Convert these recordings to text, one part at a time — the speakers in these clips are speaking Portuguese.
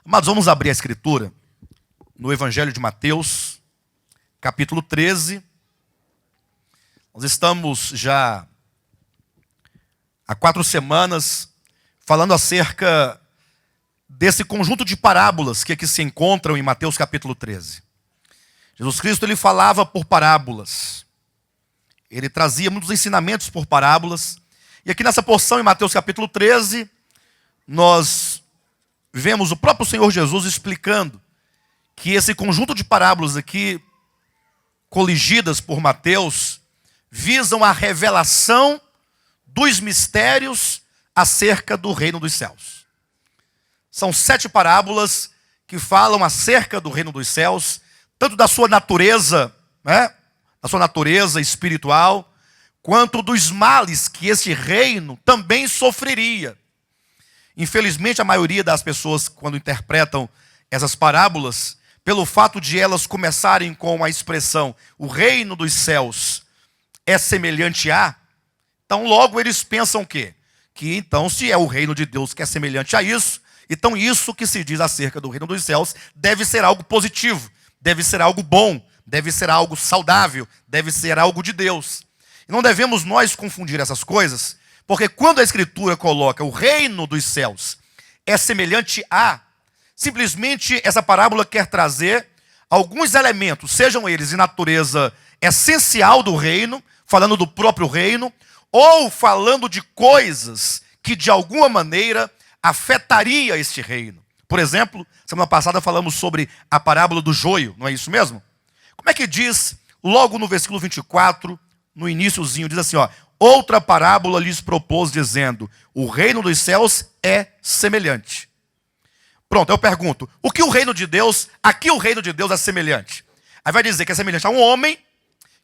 Amados, vamos abrir a escritura no Evangelho de Mateus, capítulo 13. Nós estamos já há 4 semanas falando acerca desse conjunto de parábolas que aqui se encontram em Mateus capítulo 13. Jesus Cristo, ele falava por parábolas. Ele trazia muitos ensinamentos por parábolas. E aqui nessa porção em Mateus capítulo 13, nós vemos o próprio Senhor Jesus explicando que esse conjunto de parábolas aqui, coligidas por Mateus, visam a revelação dos mistérios acerca do reino dos céus. São 7 parábolas que falam acerca do reino dos céus, tanto da sua natureza, da sua natureza espiritual, quanto dos males que esse reino também sofreria. Infelizmente, a maioria das pessoas, quando interpretam essas parábolas, pelo fato de elas começarem com a expressão o reino dos céus é semelhante a, então logo eles pensam o quê? Que então, se é o reino de Deus que é semelhante a isso, então isso que se diz acerca do reino dos céus deve ser algo positivo, deve ser algo bom, deve ser algo saudável, deve ser algo de Deus. E não devemos nós confundir essas coisas, porque quando a Escritura coloca o reino dos céus é semelhante a, simplesmente essa parábola quer trazer alguns elementos, sejam eles de natureza essencial do reino, falando do próprio reino, ou falando de coisas que de alguma maneira afetaria este reino. Por exemplo, semana passada falamos sobre a parábola do joio, não é isso mesmo? Como é que diz, logo no versículo 24, no iniciozinho, diz assim, outra parábola lhes propôs, dizendo, o reino dos céus é semelhante. Pronto, eu pergunto, o que o reino de Deus, aqui o reino de Deus é semelhante? Aí vai dizer que é semelhante a um homem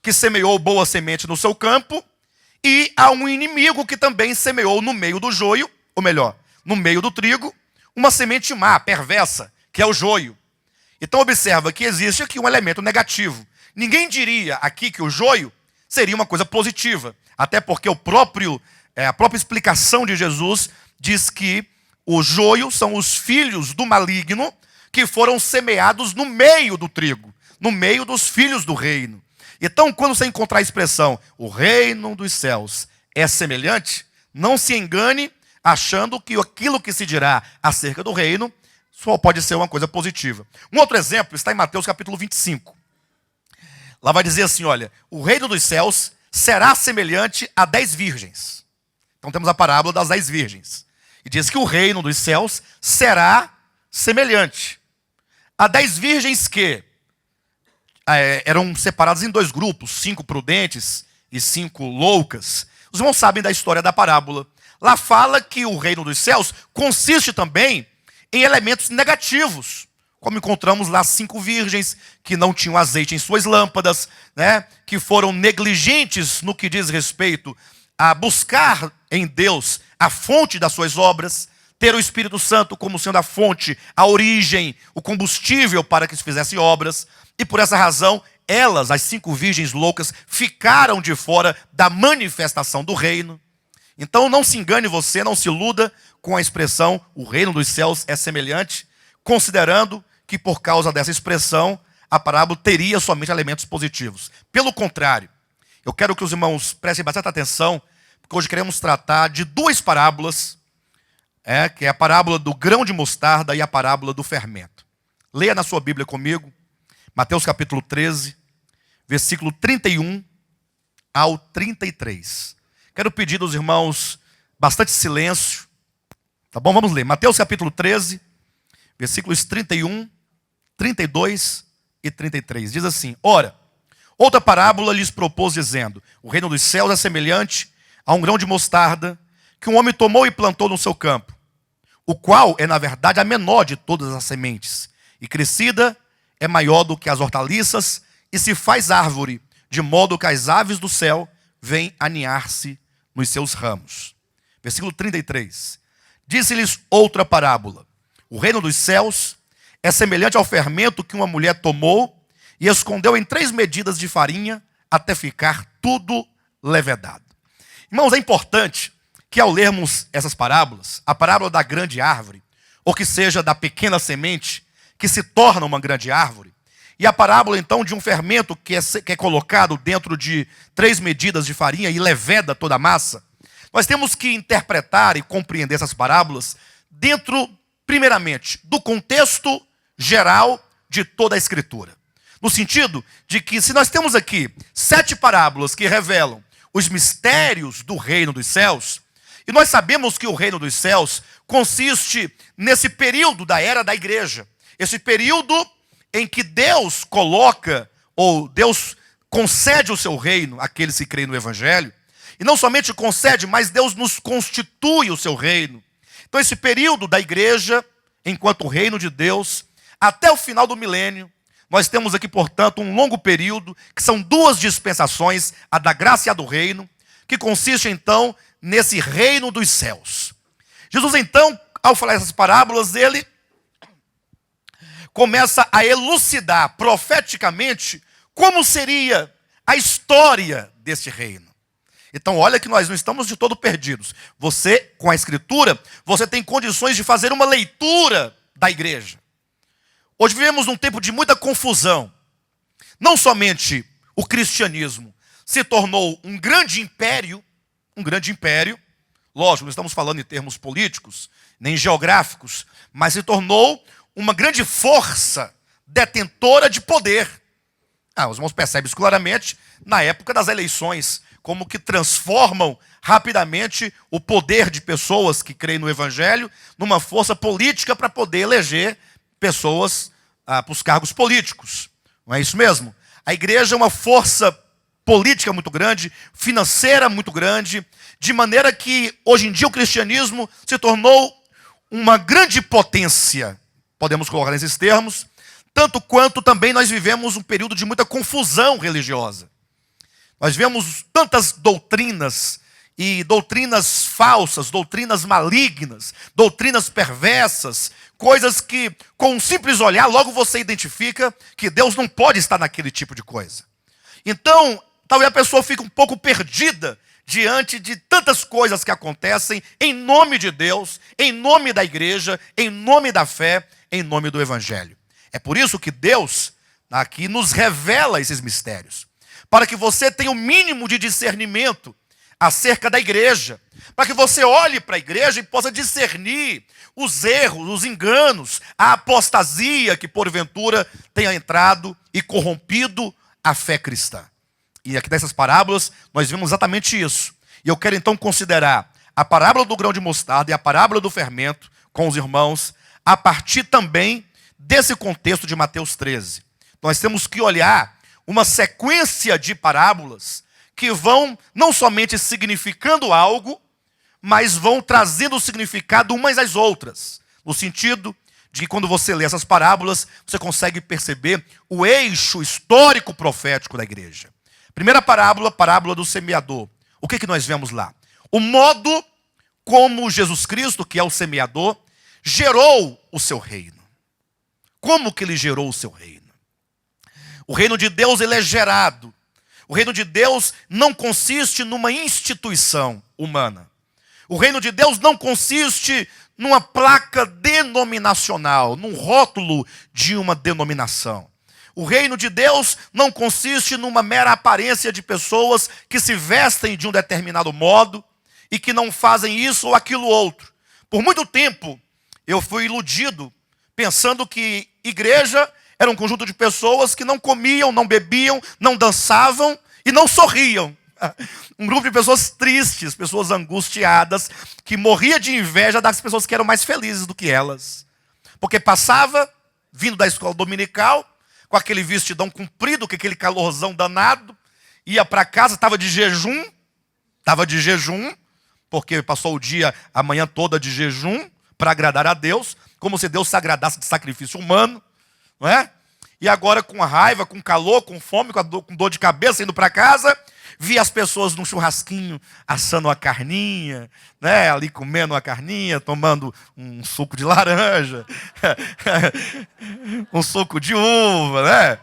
que semeou boa semente no seu campo e a um inimigo que também semeou no meio do joio, ou melhor, no meio do trigo, uma semente má, perversa, que é o joio. Então observa que existe aqui um elemento negativo. Ninguém diria aqui que o joio seria uma coisa positiva, até porque a própria explicação de Jesus diz que o joio são os filhos do maligno que foram semeados no meio do trigo, no meio dos filhos do reino. Então, quando você encontrar a expressão, o reino dos céus é semelhante, não se engane achando que aquilo que se dirá acerca do reino só pode ser uma coisa positiva. Um outro exemplo está em Mateus capítulo 25. Lá vai dizer assim, olha, o reino dos céus será semelhante a 10 virgens. Então temos a parábola das 10 virgens. E diz que o reino dos céus será semelhante a 10 virgens que eram separadas em 2 grupos, 5 prudentes e 5 loucas. Os irmãos sabem da história da parábola. Lá fala que o reino dos céus consiste também em elementos negativos, como encontramos lá 5 virgens que não tinham azeite em suas lâmpadas, que foram negligentes no que diz respeito a buscar em Deus a fonte das suas obras, ter o Espírito Santo como sendo a fonte, a origem, o combustível para que se fizessem obras, e por essa razão, elas, as 5 virgens loucas, ficaram de fora da manifestação do reino. Então não se engane você, não se iluda com a expressão, o reino dos céus é semelhante, considerando que por causa dessa expressão, a parábola teria somente elementos positivos. Pelo contrário, eu quero que os irmãos prestem bastante atenção, porque hoje queremos tratar de 2 parábolas, que é a parábola do grão de mostarda e a parábola do fermento. Leia na sua Bíblia comigo, Mateus capítulo 13, versículo 31 ao 33. Quero pedir aos irmãos bastante silêncio, tá bom? Vamos ler, Mateus capítulo 13, versículos 31, 32 e 33. Diz assim, ora, outra parábola lhes propôs, dizendo, o reino dos céus é semelhante a um grão de mostarda que um homem tomou e plantou no seu campo, o qual é, na verdade, a menor de todas as sementes, e crescida é maior do que as hortaliças, e se faz árvore, de modo que as aves do céu vêm aninhar-se nos seus ramos. Versículo 33. Disse-lhes outra parábola, o reino dos céus é semelhante ao fermento que uma mulher tomou e escondeu em 3 medidas de farinha até ficar tudo levedado. Irmãos, é importante que ao lermos essas parábolas, a parábola da grande árvore, ou que seja da pequena semente, que se torna uma grande árvore. E a parábola, então, de um fermento que é colocado dentro de 3 medidas de farinha e leveda toda a massa. Nós temos que interpretar e compreender essas parábolas dentro, primeiramente, do contexto geral de toda a Escritura. No sentido de que, se nós temos aqui 7 parábolas que revelam os mistérios do reino dos céus, e nós sabemos que o reino dos céus consiste nesse período da era da igreja, esse período em que Deus coloca, ou Deus concede o seu reino àqueles que creem no Evangelho, e não somente concede, mas Deus nos constitui o seu reino. Então esse período da igreja, enquanto o reino de Deus, até o final do milênio, nós temos aqui, portanto, um longo período, que são 2 dispensações, a da graça e a do reino, que consiste, então, nesse reino dos céus. Jesus, então, ao falar essas parábolas, ele começa a elucidar profeticamente como seria a história deste reino. Então, olha que nós não estamos de todo perdidos. Você, com a Escritura, você tem condições de fazer uma leitura da igreja. Hoje vivemos num tempo de muita confusão. Não somente o cristianismo se tornou um grande império, lógico, não estamos falando em termos políticos, nem geográficos, mas se tornou uma grande força detentora de poder. Os irmãos percebem isso claramente na época das eleições, como que transformam rapidamente o poder de pessoas que creem no Evangelho numa força política para poder eleger pessoas para os cargos políticos. Não é isso mesmo? A igreja é uma força política muito grande, financeira muito grande, de maneira que hoje em dia o cristianismo se tornou uma grande potência, podemos colocar nesses termos, tanto quanto também nós vivemos um período de muita confusão religiosa. Nós vemos tantas doutrinas, e doutrinas falsas, doutrinas malignas, doutrinas perversas, coisas que, com um simples olhar, logo você identifica que Deus não pode estar naquele tipo de coisa. Então, talvez a pessoa fique um pouco perdida diante de tantas coisas que acontecem em nome de Deus, em nome da igreja, em nome da fé, em nome do Evangelho. É por isso que Deus aqui nos revela esses mistérios, para que você tenha o mínimo de discernimento acerca da igreja, para que você olhe para a igreja e possa discernir os erros, os enganos, a apostasia que porventura tenha entrado e corrompido a fé cristã. E aqui nessas parábolas nós vemos exatamente isso. E eu quero então considerar a parábola do grão de mostarda e a parábola do fermento com os irmãos, a partir também desse contexto de Mateus 13. Nós temos que olhar uma sequência de parábolas que vão não somente significando algo, mas vão trazendo o significado umas às outras. No sentido de que quando você lê essas parábolas, você consegue perceber o eixo histórico profético da igreja. Primeira parábola, parábola do semeador. O que nós vemos lá? O modo como Jesus Cristo, que é o semeador, gerou o seu reino. Como que ele gerou o seu reino? O reino de Deus, ele é gerado. O reino de Deus não consiste numa instituição humana. O reino de Deus não consiste numa placa denominacional, num rótulo de uma denominação. O reino de Deus não consiste numa mera aparência de pessoas que se vestem de um determinado modo e que não fazem isso ou aquilo outro. Por muito tempo eu fui iludido pensando que igreja era um conjunto de pessoas que não comiam, não bebiam, não dançavam e não sorriam. Um grupo de pessoas tristes, pessoas angustiadas, que morria de inveja das pessoas que eram mais felizes do que elas. Porque passava, vindo da escola dominical, com aquele vestidão comprido, com aquele calorzão danado, ia para casa, estava de jejum, porque passou o dia, a manhã toda de jejum, para agradar a Deus, como se Deus se agradasse de sacrifício humano, não é? E agora com raiva, com calor, com fome, com dor de cabeça, indo para casa, via as pessoas num churrasquinho, assando uma carninha, né? Ali comendo uma carninha, tomando um suco de laranja, um suco de uva, né?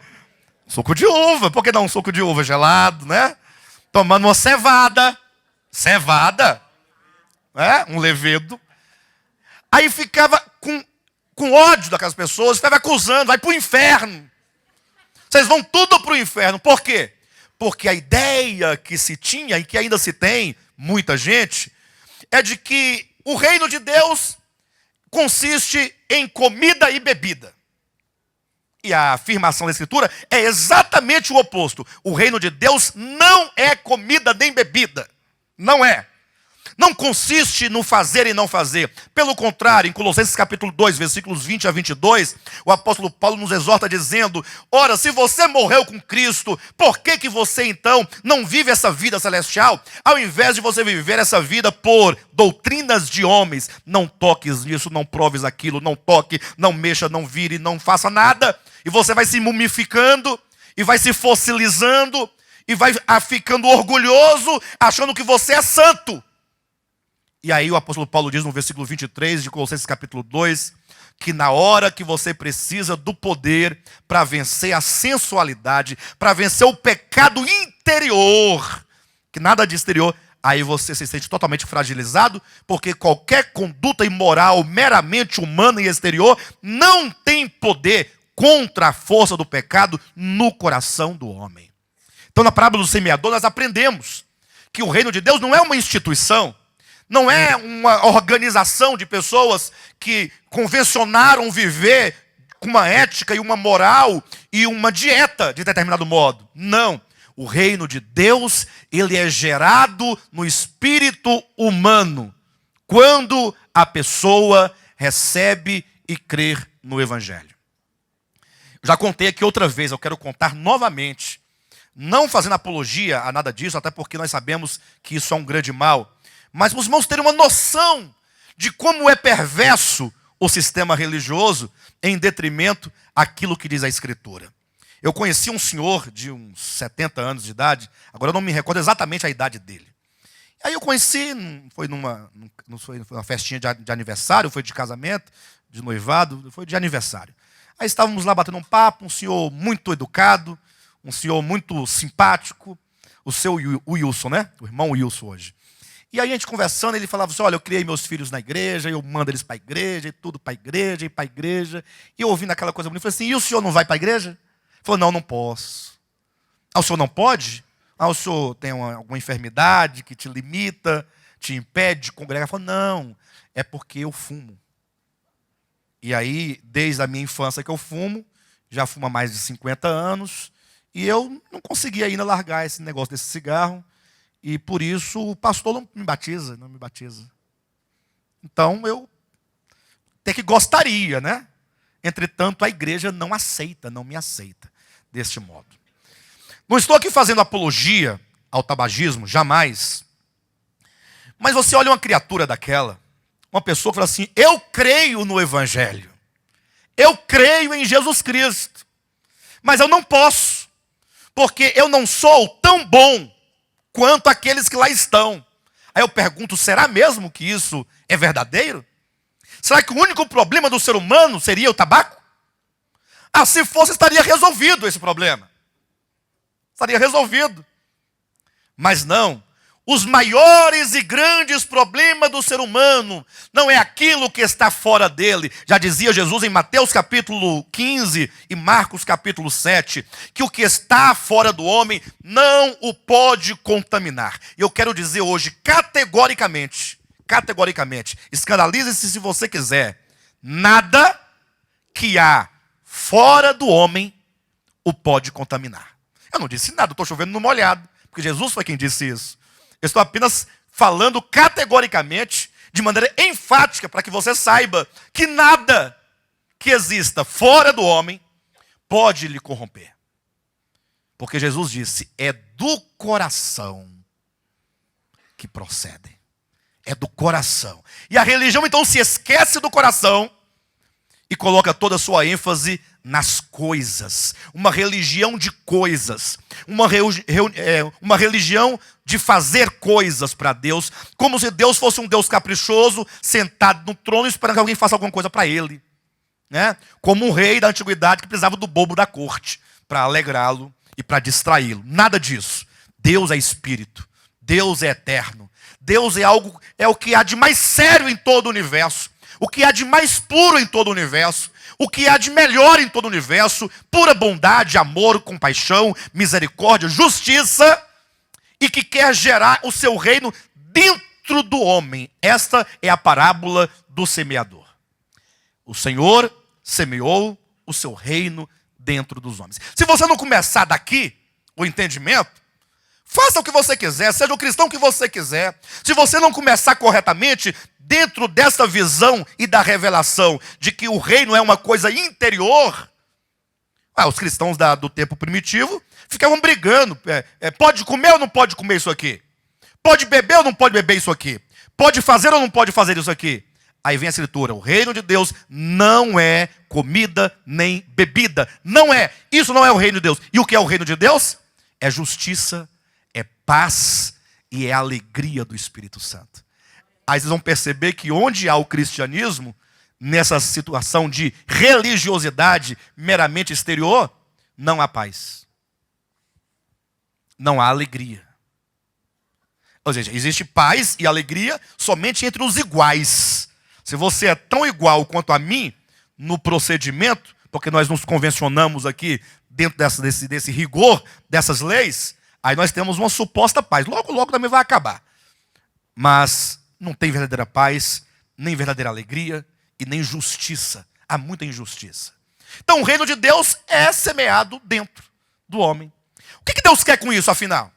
Suco de uva, por que não um suco de uva gelado, né? Tomando uma cevada, né? Um levedo. Aí ficava com com ódio daquelas pessoas, estava acusando, vai para o inferno. Vocês vão tudo para o inferno. Por quê? Porque a ideia que se tinha e que ainda se tem, muita gente, é de que o reino de Deus consiste em comida e bebida. E a afirmação da Escritura é exatamente o oposto. O reino de Deus não é comida nem bebida. Não é. Não consiste no fazer e não fazer. Pelo contrário, em Colossenses capítulo 2, versículos 20 a 22, o apóstolo Paulo nos exorta dizendo: ora, se você morreu com Cristo, por que você então não vive essa vida celestial? Ao invés de você viver essa vida por doutrinas de homens, não toques nisso, não proves aquilo, não toque, não mexa, não vire, não faça nada. E você vai se mumificando, e vai se fossilizando, e vai ficando orgulhoso, achando que você é santo. E aí o apóstolo Paulo diz no versículo 23 de Colossenses capítulo 2, que na hora que você precisa do poder para vencer a sensualidade, para vencer o pecado interior, que nada de exterior, aí você se sente totalmente fragilizado, porque qualquer conduta imoral meramente humana e exterior não tem poder contra a força do pecado no coração do homem. Então na parábola do semeador nós aprendemos que o reino de Deus não é uma instituição, não é uma organização de pessoas que convencionaram viver com uma ética e uma moral e uma dieta de determinado modo. Não. O reino de Deus, ele é gerado no espírito humano, quando a pessoa recebe e crê no Evangelho. Eu já contei aqui outra vez, eu quero contar novamente, não fazendo apologia a nada disso, até porque nós sabemos que isso é um grande mal, mas os irmãos terem uma noção de como é perverso o sistema religioso em detrimento àquilo que diz a Escritura. Eu conheci um senhor de uns 70 anos de idade, agora eu não me recordo exatamente a idade dele. Aí eu conheci, foi numa festinha de aniversário, foi de casamento, de noivado, foi de aniversário. Aí estávamos lá batendo um papo, um senhor muito educado, um senhor muito simpático, o seu Wilson, né? O irmão Wilson hoje. E aí a gente conversando, ele falava assim: olha, eu criei meus filhos na igreja, eu mando eles para a igreja, e tudo para a igreja, e para a igreja. E eu ouvindo aquela coisa bonita, eu falei assim: e o senhor não vai para a igreja? Ele falou: não, não posso. Ah, o senhor não pode? Ah, o senhor tem alguma enfermidade que te limita, te impede de congregar? Ele falou: não, é porque eu fumo. E aí, desde a minha infância que eu fumo, já fumo há mais de 50 anos, e eu não conseguia ainda largar esse negócio desse cigarro. E por isso o pastor não me batiza. Então eu até que gostaria, né? Entretanto, a igreja não me aceita deste modo. Não estou aqui fazendo apologia ao tabagismo, jamais. Mas você olha uma criatura daquela, uma pessoa que fala assim: eu creio no Evangelho, eu creio em Jesus Cristo, mas eu não posso, porque eu não sou tão bom quanto aqueles que lá estão. Aí eu pergunto: será mesmo que isso é verdadeiro? Será que o único problema do ser humano seria o tabaco? Ah, se fosse, estaria resolvido esse problema. Estaria resolvido. Mas não. Os maiores e grandes problemas do ser humano não é aquilo que está fora dele. Já dizia Jesus em Mateus capítulo 15 e Marcos capítulo 7, que o que está fora do homem não o pode contaminar. E eu quero dizer hoje, categoricamente, escandalize-se se você quiser, nada que há fora do homem o pode contaminar. Eu não disse nada, estou chovendo no molhado, porque Jesus foi quem disse isso. Eu estou apenas falando categoricamente, de maneira enfática, para que você saiba que nada que exista fora do homem pode lhe corromper. Porque Jesus disse: é do coração que procedem. É do coração. E a religião então se esquece do coração e coloca toda a sua ênfase nas coisas. Uma religião de coisas. Uma religião de fazer coisas para Deus, como se Deus fosse um Deus caprichoso, sentado no trono, esperando que alguém faça alguma coisa para ele, né? Como um rei da antiguidade que precisava do bobo da corte para alegrá-lo e para distraí-lo. Nada disso. Deus é espírito. Deus é eterno. Deus é o que há de mais sério em todo o universo. o que há de mais puro em todo o universo, o que há de melhor em todo o universo, pura bondade, amor, compaixão, misericórdia, justiça, e que quer gerar o seu reino dentro do homem. Esta é a parábola do semeador. O Senhor semeou o seu reino dentro dos homens. Se você não começar daqui, o entendimento, faça o que você quiser, seja o cristão que você quiser. Se você não começar corretamente, dentro dessa visão e da revelação de que o reino é uma coisa interior, os cristãos do tempo primitivo ficavam brigando. Pode comer ou não pode comer isso aqui? Pode beber ou não pode beber isso aqui? Pode fazer ou não pode fazer isso aqui? Aí vem a escritura: o reino de Deus não é comida nem bebida. Não é. Isso não é o reino de Deus. E o que é o reino de Deus? É justiça, é paz e é a alegria do Espírito Santo. Aí vocês vão perceber que onde há o cristianismo, nessa situação de religiosidade meramente exterior, não há paz. Não há alegria. Ou seja, existe paz e alegria somente entre os iguais. Se você é tão igual quanto a mim no procedimento, porque nós nos convencionamos aqui dentro desse rigor, dessas leis, aí nós temos uma suposta paz. Logo, logo também vai acabar. Mas não tem verdadeira paz, nem verdadeira alegria e nem justiça. Há muita injustiça. Então o reino de Deus é semeado dentro do homem. O que Deus quer com isso, afinal?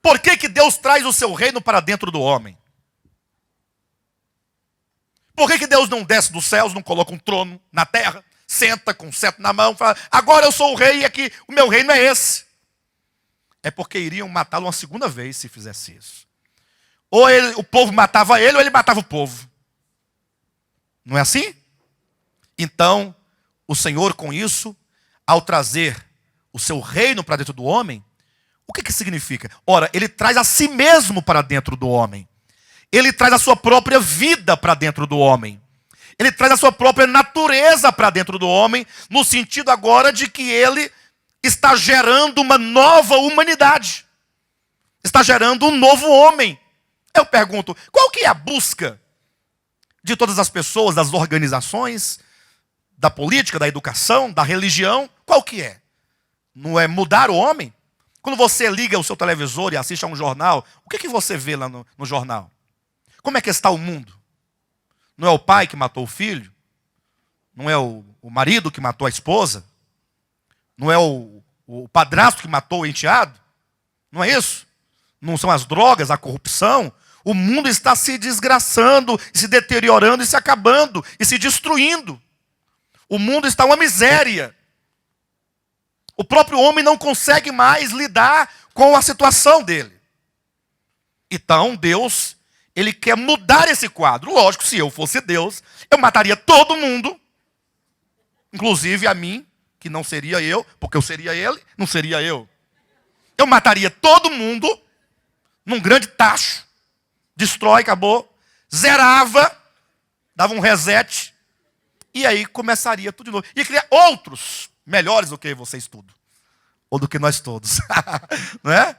Por que Deus traz o seu reino para dentro do homem? Por que Deus não desce dos céus, não coloca um trono na terra, senta com um cetro na mão, fala: agora eu sou o rei e aqui o meu reino é esse? É porque iriam matá-lo uma segunda vez se fizesse isso. Ou o povo matava ele, ou ele matava o povo. Não é assim? Então, o Senhor com isso, ao trazer o seu reino para dentro do homem, o que significa? Ora, ele traz a si mesmo para dentro do homem. Ele traz a sua própria vida para dentro do homem. Ele traz a sua própria natureza para dentro do homem, no sentido agora de que ele está gerando uma nova humanidade. Está gerando um novo homem. Eu pergunto, qual que é a busca de todas as pessoas, das organizações, da política, da educação, da religião? Qual que é? Não é mudar o homem? Quando você liga o seu televisor e assiste a um jornal, o que você vê lá no jornal? Como é que está o mundo? Não é o pai que matou o filho? Não é o marido que matou a esposa? Não é o padrasto que matou o enteado? Não é isso? Não são as drogas, a corrupção? O mundo está se desgraçando, se deteriorando e se acabando, e se destruindo. O mundo está uma miséria. O próprio homem não consegue mais lidar com a situação dele. Então Deus, ele quer mudar esse quadro. Lógico, se eu fosse Deus, eu mataria todo mundo, inclusive a mim, que não seria eu, porque eu seria ele, não seria eu. Eu mataria todo mundo num grande tacho, destrói, acabou, zerava, dava um reset, e aí começaria tudo de novo. Ia criar outros melhores do que vocês tudo, ou do que nós todos. Não é?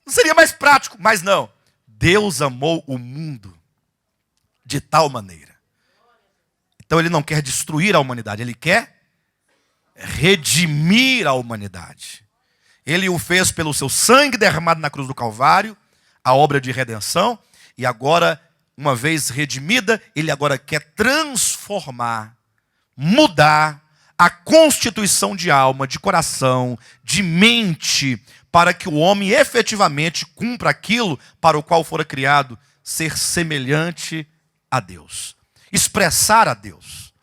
Não seria mais prático, mas não. Deus amou o mundo de tal maneira. Então ele não quer destruir a humanidade, ele quer redimir a humanidade. Ele o fez pelo seu sangue derramado na cruz do Calvário, a obra de redenção, e agora, uma vez redimida, ele agora quer transformar, mudar a constituição de alma, de coração, de mente, para que o homem efetivamente cumpra aquilo para o qual fora criado, ser semelhante a Deus, expressar a Deus.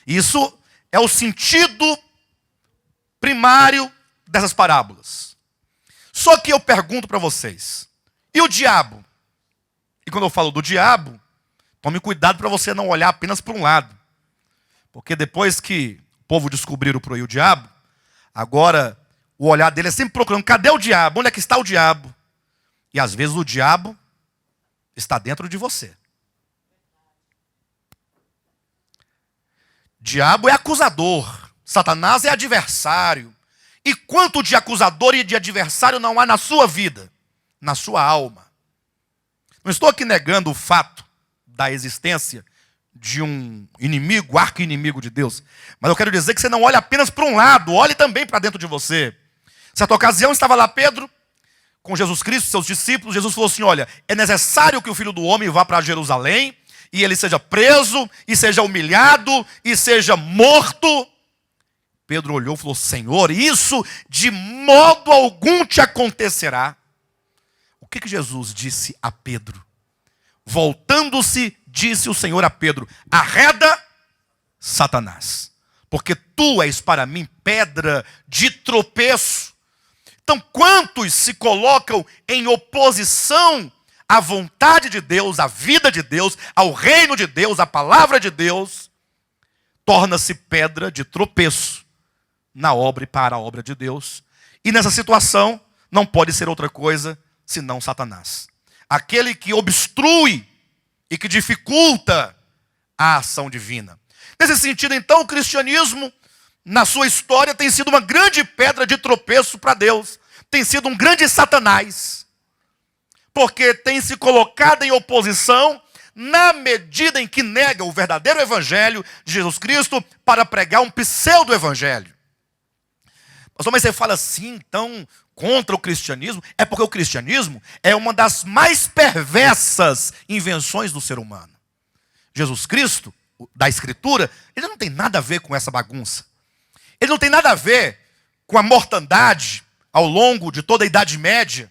Isso é o sentido primário dessas parábolas. Só que eu pergunto para vocês, e o diabo? E quando eu falo do diabo, tome cuidado para você não olhar apenas para um lado. Porque depois que o povo descobriram o diabo, agora o olhar dele é sempre procurando: cadê o diabo? Onde é que está o diabo? E às vezes o diabo está dentro de você. Diabo é acusador, Satanás é adversário. E quanto de acusador e de adversário não há na sua vida, na sua alma? Não estou aqui negando o fato da existência de um inimigo, arqui-inimigo de Deus. Mas eu quero dizer que você não olha apenas para um lado, olhe também para dentro de você. Certa ocasião estava lá Pedro, com Jesus Cristo, seus discípulos. Jesus falou assim: olha, é necessário que o Filho do Homem vá para Jerusalém, e ele seja preso, e seja humilhado, e seja morto. Pedro olhou e falou: Senhor, isso de modo algum te acontecerá. O que Jesus disse a Pedro? Voltando-se, disse o Senhor a Pedro: arreda, Satanás, porque tu és para mim pedra de tropeço. Então, quantos se colocam em oposição à vontade de Deus, à vida de Deus, ao reino de Deus, à palavra de Deus, torna-se pedra de tropeço na obra e para a obra de Deus. E nessa situação não pode ser outra coisa senão Satanás, aquele que obstrui e que dificulta a ação divina. Nesse sentido, então, o cristianismo, na sua história, tem sido uma grande pedra de tropeço para Deus, tem sido um grande Satanás, porque tem se colocado em oposição na medida em que nega o verdadeiro evangelho de Jesus Cristo para pregar um pseudo-evangelho. Mas você fala assim, então, contra o cristianismo? É porque o cristianismo é uma das mais perversas invenções do ser humano. Jesus Cristo, da Escritura, ele não tem nada a ver com essa bagunça. Ele não tem nada a ver com a mortandade ao longo de toda a Idade Média,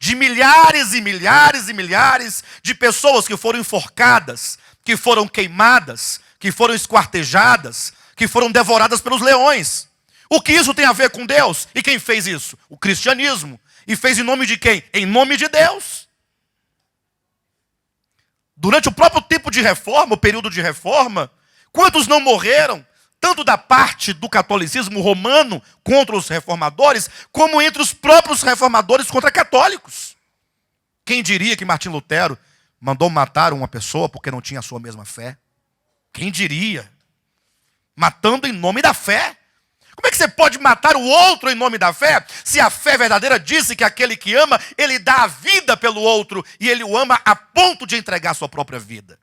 de milhares e milhares e milhares de pessoas que foram enforcadas, que foram queimadas, que foram esquartejadas, que foram devoradas pelos leões. O que isso tem a ver com Deus? E quem fez isso? O cristianismo. E fez em nome de quem? Em nome de Deus. Durante o próprio tempo de reforma, o período de reforma, quantos não morreram? Tanto da parte do catolicismo romano contra os reformadores, como entre os próprios reformadores contra católicos. Quem diria que Martim Lutero mandou matar uma pessoa porque não tinha a sua mesma fé? Quem diria? Matando em nome da fé. Como é que você pode matar o outro em nome da fé, se a fé verdadeira disse que aquele que ama, ele dá a vida pelo outro, e ele o ama a ponto de entregar a sua própria vida?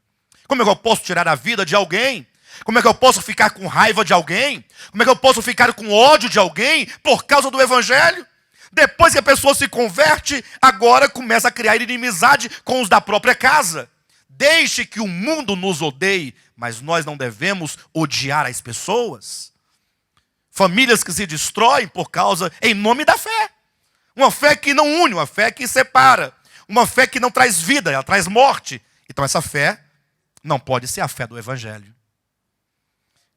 Como é que eu posso tirar a vida de alguém? Como é que eu posso ficar com raiva de alguém? Como é que eu posso ficar com ódio de alguém por causa do evangelho? Depois que a pessoa se converte, agora começa a criar inimizade com os da própria casa. Deixe que o mundo nos odeie, mas nós não devemos odiar as pessoas. Famílias que se destroem por causa, em nome da fé. Uma fé que não une, uma fé que separa. Uma fé que não traz vida, ela traz morte. Então essa fé não pode ser a fé do evangelho.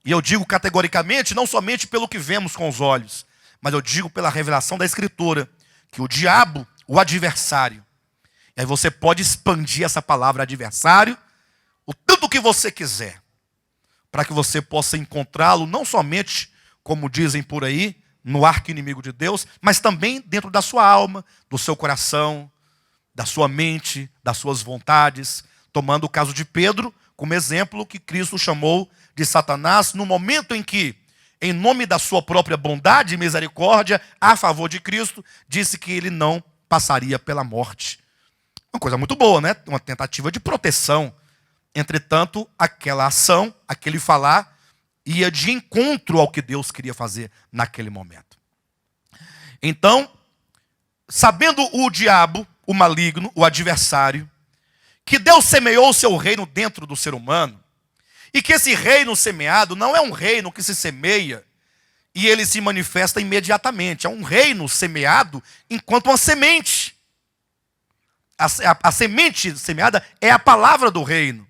E eu digo categoricamente, não somente pelo que vemos com os olhos, mas eu digo pela revelação da Escritura, que o diabo, o adversário, e aí você pode expandir essa palavra adversário, o tanto que você quiser, para que você possa encontrá-lo não somente, como dizem por aí, no arqui-inimigo de Deus, mas também dentro da sua alma, do seu coração, da sua mente, das suas vontades, tomando o caso de Pedro como exemplo que Cristo chamou de Satanás, no momento em que, em nome da sua própria bondade e misericórdia, a favor de Cristo, disse que ele não passaria pela morte. Uma coisa muito boa, né? Uma tentativa de proteção. Entretanto, aquela ação, aquele falar, ia de encontro ao que Deus queria fazer naquele momento. Então, sabendo o diabo, o maligno, o adversário, que Deus semeou o seu reino dentro do ser humano, e que esse reino semeado não é um reino que se semeia e ele se manifesta imediatamente. É um reino semeado enquanto uma semente. A semente semeada é a palavra do reino,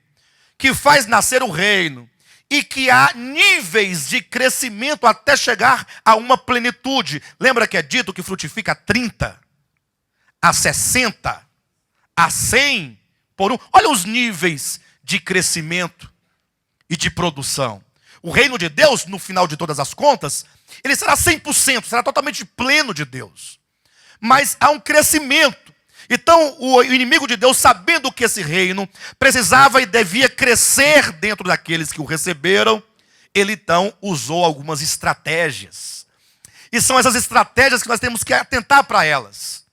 que faz nascer o reino, e que há níveis de crescimento até chegar a uma plenitude. Lembra que é dito que frutifica a 30, a 60, a 100 por um? Olha os níveis de crescimento e de produção. O reino de Deus, no final de todas as contas, ele será 100%, será totalmente pleno de Deus. Mas há um crescimento. Então, o inimigo de Deus, sabendo que esse reino precisava e devia crescer dentro daqueles que o receberam, ele então usou algumas estratégias. E são essas estratégias que nós temos que atentar para elas.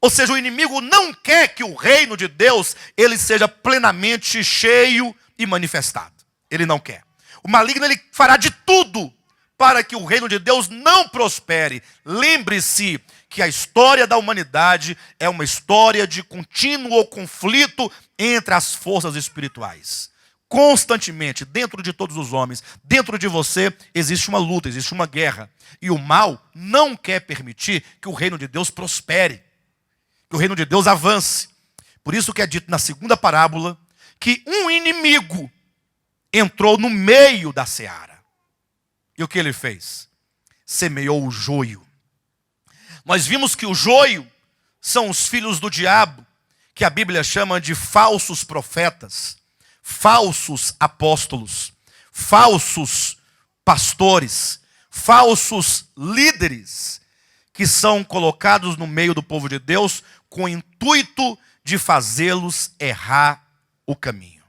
Ou seja, o inimigo não quer que o reino de Deus ele seja plenamente cheio e manifestado. ele não quer. O maligno, ele fará de tudo para que o reino de Deus não prospere. Lembre-se que a história da humanidade é uma história de contínuo conflito entre as forças espirituais. Constantemente, dentro de todos os homens, dentro de você, existe uma luta, existe uma guerra. E o mal não quer permitir que o reino de Deus prospere, que o reino de Deus avance. Por isso que é dito na segunda parábola que um inimigo entrou no meio da seara. E o que ele fez? Semeou o joio. Nós vimos que o joio são os filhos do diabo, que a Bíblia chama de falsos profetas, falsos apóstolos, falsos pastores, falsos líderes, que são colocados no meio do povo de Deus com o intuito de fazê-los errar o caminho.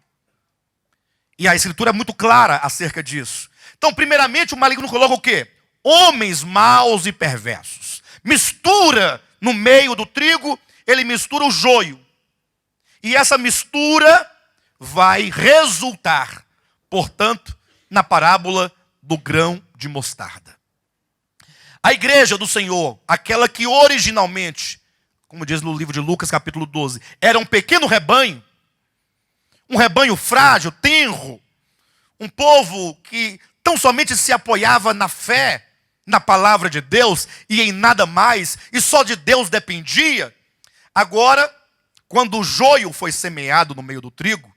E a Escritura é muito clara acerca disso. Então, primeiramente, o maligno coloca o quê? Homens maus e perversos. Mistura no meio do trigo, ele mistura o joio. E essa mistura vai resultar, portanto, na parábola do grão de mostarda. A igreja do Senhor, aquela que originalmente, como diz no livro de Lucas, capítulo 12, era um pequeno rebanho, um rebanho frágil, tenro, um povo que tão somente se apoiava na fé, na palavra de Deus e em nada mais, e só de Deus dependia. Agora, quando o joio foi semeado no meio do trigo,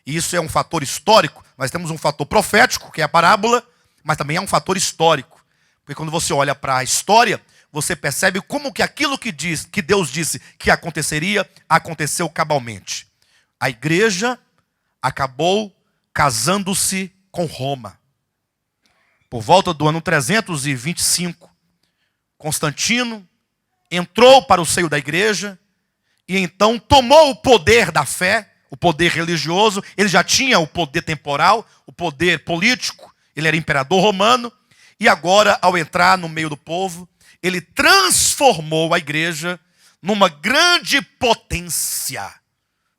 e isso é um fator histórico, nós temos um fator profético, que é a parábola, mas também é um fator histórico. Porque quando você olha para a história, você percebe como que aquilo que Deus disse que aconteceria, aconteceu cabalmente. A igreja acabou casando-se com Roma. Por volta do ano 325, Constantino entrou para o seio da igreja e então tomou o poder da fé, o poder religioso. Ele já tinha o poder temporal, o poder político, ele era imperador romano, e agora, ao entrar no meio do povo, ele transformou a igreja numa grande potência.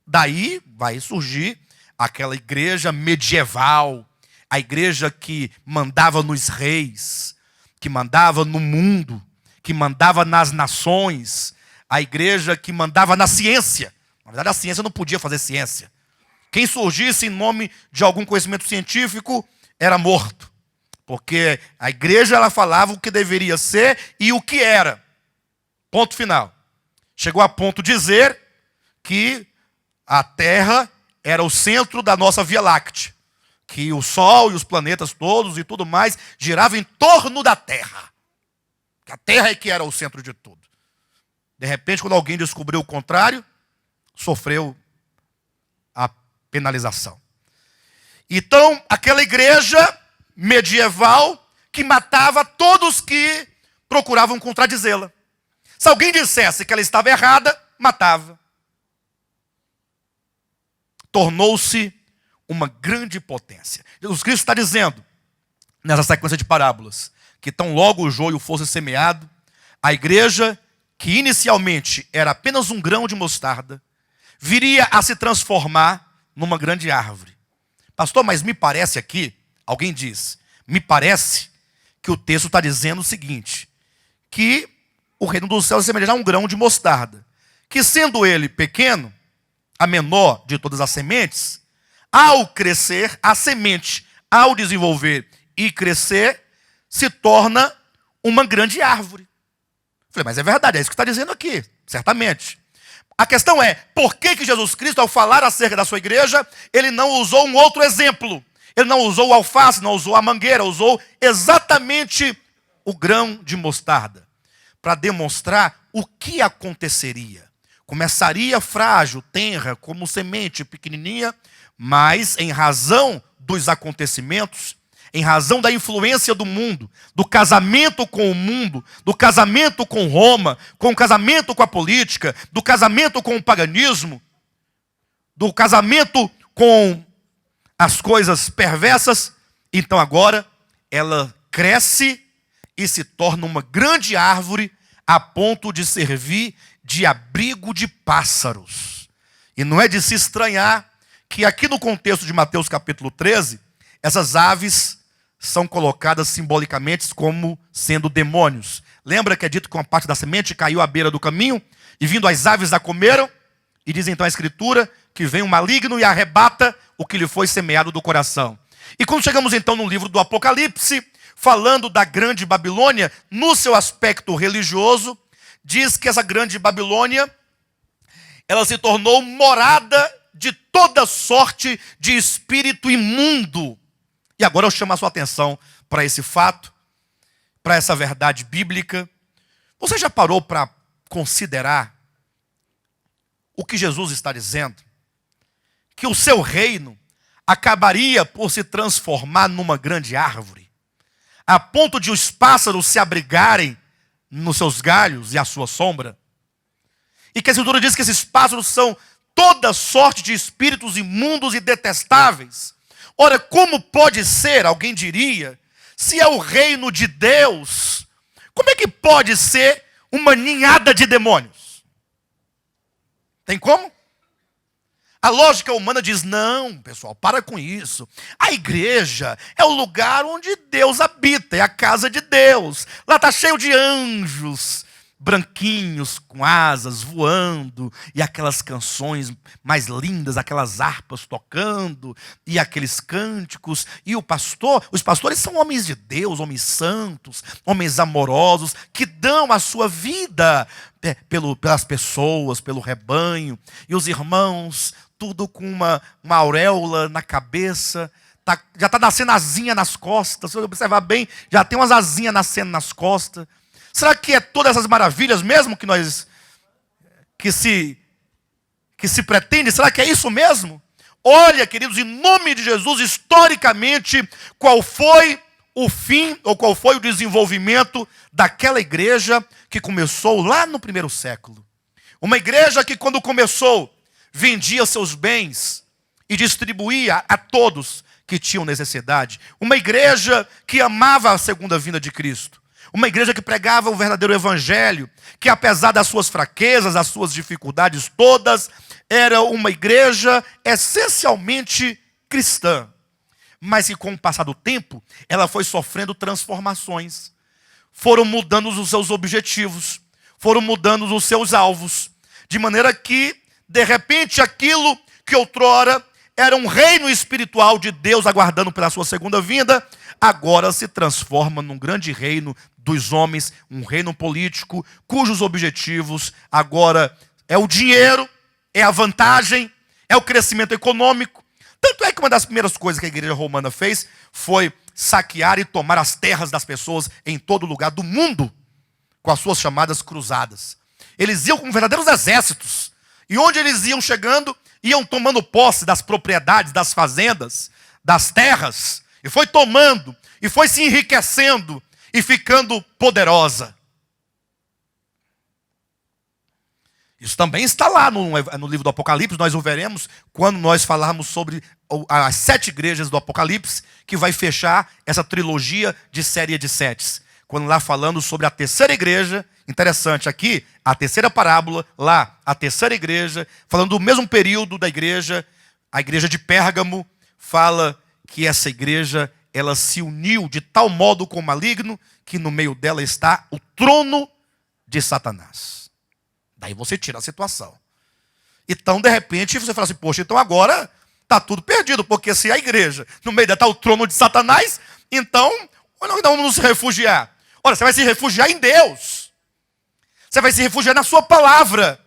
Daí vai surgir aquela igreja medieval, a igreja que mandava nos reis, que mandava no mundo, que mandava nas nações, a igreja que mandava na ciência. Na verdade, a ciência não podia fazer ciência. Quem surgisse em nome de algum conhecimento científico era morto. Porque a igreja, ela falava o que deveria ser e o que era. Ponto final. Chegou a ponto de dizer que a Terra era o centro da nossa Via Láctea. Que o Sol e os planetas todos e tudo mais giravam em torno da Terra. Que a Terra é que era o centro de tudo. De repente, quando alguém descobriu o contrário, sofreu a penalização. Então, aquela igreja medieval que matava todos que procuravam contradizê-la. Se alguém dissesse que ela estava errada, matava. Tornou-se uma grande potência. Jesus Cristo está dizendo, nessa sequência de parábolas, que tão logo o joio fosse semeado, a igreja, que inicialmente era apenas um grão de mostarda, viria a se transformar numa grande árvore. Pastor, mas me parece aqui, alguém diz, me parece que o texto está dizendo o seguinte, que o reino dos céus semelhará a um grão de mostarda, que sendo ele pequeno, a menor de todas as sementes, ao crescer, a semente, ao desenvolver e crescer, se torna uma grande árvore. Falei, mas é verdade, é isso que está dizendo aqui, certamente. A questão é, por que Jesus Cristo, ao falar acerca da sua igreja, ele não usou um outro exemplo? Ele não usou o alface, não usou a mangueira, usou exatamente o grão de mostarda, para demonstrar o que aconteceria. Começaria frágil, tenra, como semente pequenininha, mas em razão dos acontecimentos, em razão da influência do mundo, do casamento com o mundo, do casamento com Roma, com o casamento com a política, do casamento com o paganismo, do casamento com as coisas perversas, então agora ela cresce e se torna uma grande árvore a ponto de servir de abrigo de pássaros. E não é de se estranhar que aqui no contexto de Mateus capítulo 13, essas aves são colocadas simbolicamente como sendo demônios. Lembra que é dito que uma parte da semente caiu à beira do caminho, e vindo as aves a comeram? E diz então a Escritura que vem um maligno e arrebata o que lhe foi semeado do coração. E quando chegamos então no livro do Apocalipse, falando da grande Babilônia, no seu aspecto religioso, diz que essa grande Babilônia, ela se tornou morada de toda sorte de espírito imundo. E agora eu chamo a sua atenção para esse fato, para essa verdade bíblica. Você já parou para considerar o que Jesus está dizendo? Que o seu reino acabaria por se transformar numa grande árvore, a ponto de os pássaros se abrigarem nos seus galhos e à sua sombra. E que a Escritura diz que esses pássaros são toda sorte de espíritos imundos e detestáveis. Ora, como pode ser, alguém diria, se é o reino de Deus, como é que pode ser uma ninhada de demônios? Tem como? A lógica humana diz, não, pessoal, para com isso. A igreja é o lugar onde Deus habita, é a casa de Deus. Lá está cheio de anjos, branquinhos, com asas, voando, e aquelas canções mais lindas, aquelas harpas tocando, e aqueles cânticos, e os pastores são homens de Deus, homens santos, homens amorosos, que dão a sua vida pelas pessoas, pelo rebanho, e os irmãos, tudo com uma auréola na cabeça, já está nascendo asinha nas costas, se você observar bem, já tem umas asinhas nascendo nas costas. Será que é todas essas maravilhas mesmo que se pretende? Será que é isso mesmo? Olha, queridos, em nome de Jesus, historicamente, qual foi o fim, ou qual foi o desenvolvimento daquela igreja que começou lá no primeiro século? Uma igreja que, quando começou, vendia seus bens e distribuía a todos que tinham necessidade. Uma igreja que amava a segunda vinda de Cristo. Uma igreja que pregava o verdadeiro evangelho, que apesar das suas fraquezas, das suas dificuldades todas, era uma igreja essencialmente cristã. Mas que com o passar do tempo, ela foi sofrendo transformações. Foram mudando os seus objetivos, foram mudando os seus alvos, de maneira que, de repente, aquilo que outrora era um reino espiritual de Deus aguardando pela sua segunda vinda, agora se transforma num grande reino dos homens, um reino político, cujos objetivos agora é o dinheiro, é a vantagem, é o crescimento econômico. Tanto é que uma das primeiras coisas que a igreja romana fez foi saquear e tomar as terras das pessoas em todo lugar do mundo, com as suas chamadas cruzadas. Eles iam com verdadeiros exércitos, e onde eles iam chegando, iam tomando posse das propriedades, das fazendas, das terras, e foi tomando, e foi se enriquecendo, e ficando poderosa. Isso também está lá no livro do Apocalipse, nós o veremos quando nós falarmos sobre as 7 igrejas do Apocalipse, que vai fechar essa trilogia de série de 7. Quando lá falando sobre a terceira igreja, interessante aqui, a terceira parábola, lá a terceira igreja, falando do mesmo período da igreja, a igreja de Pérgamo, fala que essa igreja, ela se uniu de tal modo com o maligno, que no meio dela está o trono de Satanás. Daí você tira a situação. Então, de repente, você fala assim, poxa, então agora está tudo perdido, porque se a igreja, no meio dela está o trono de Satanás, então, onde nós vamos nos refugiar? Olha, você vai se refugiar em Deus. Você vai se refugiar na sua palavra.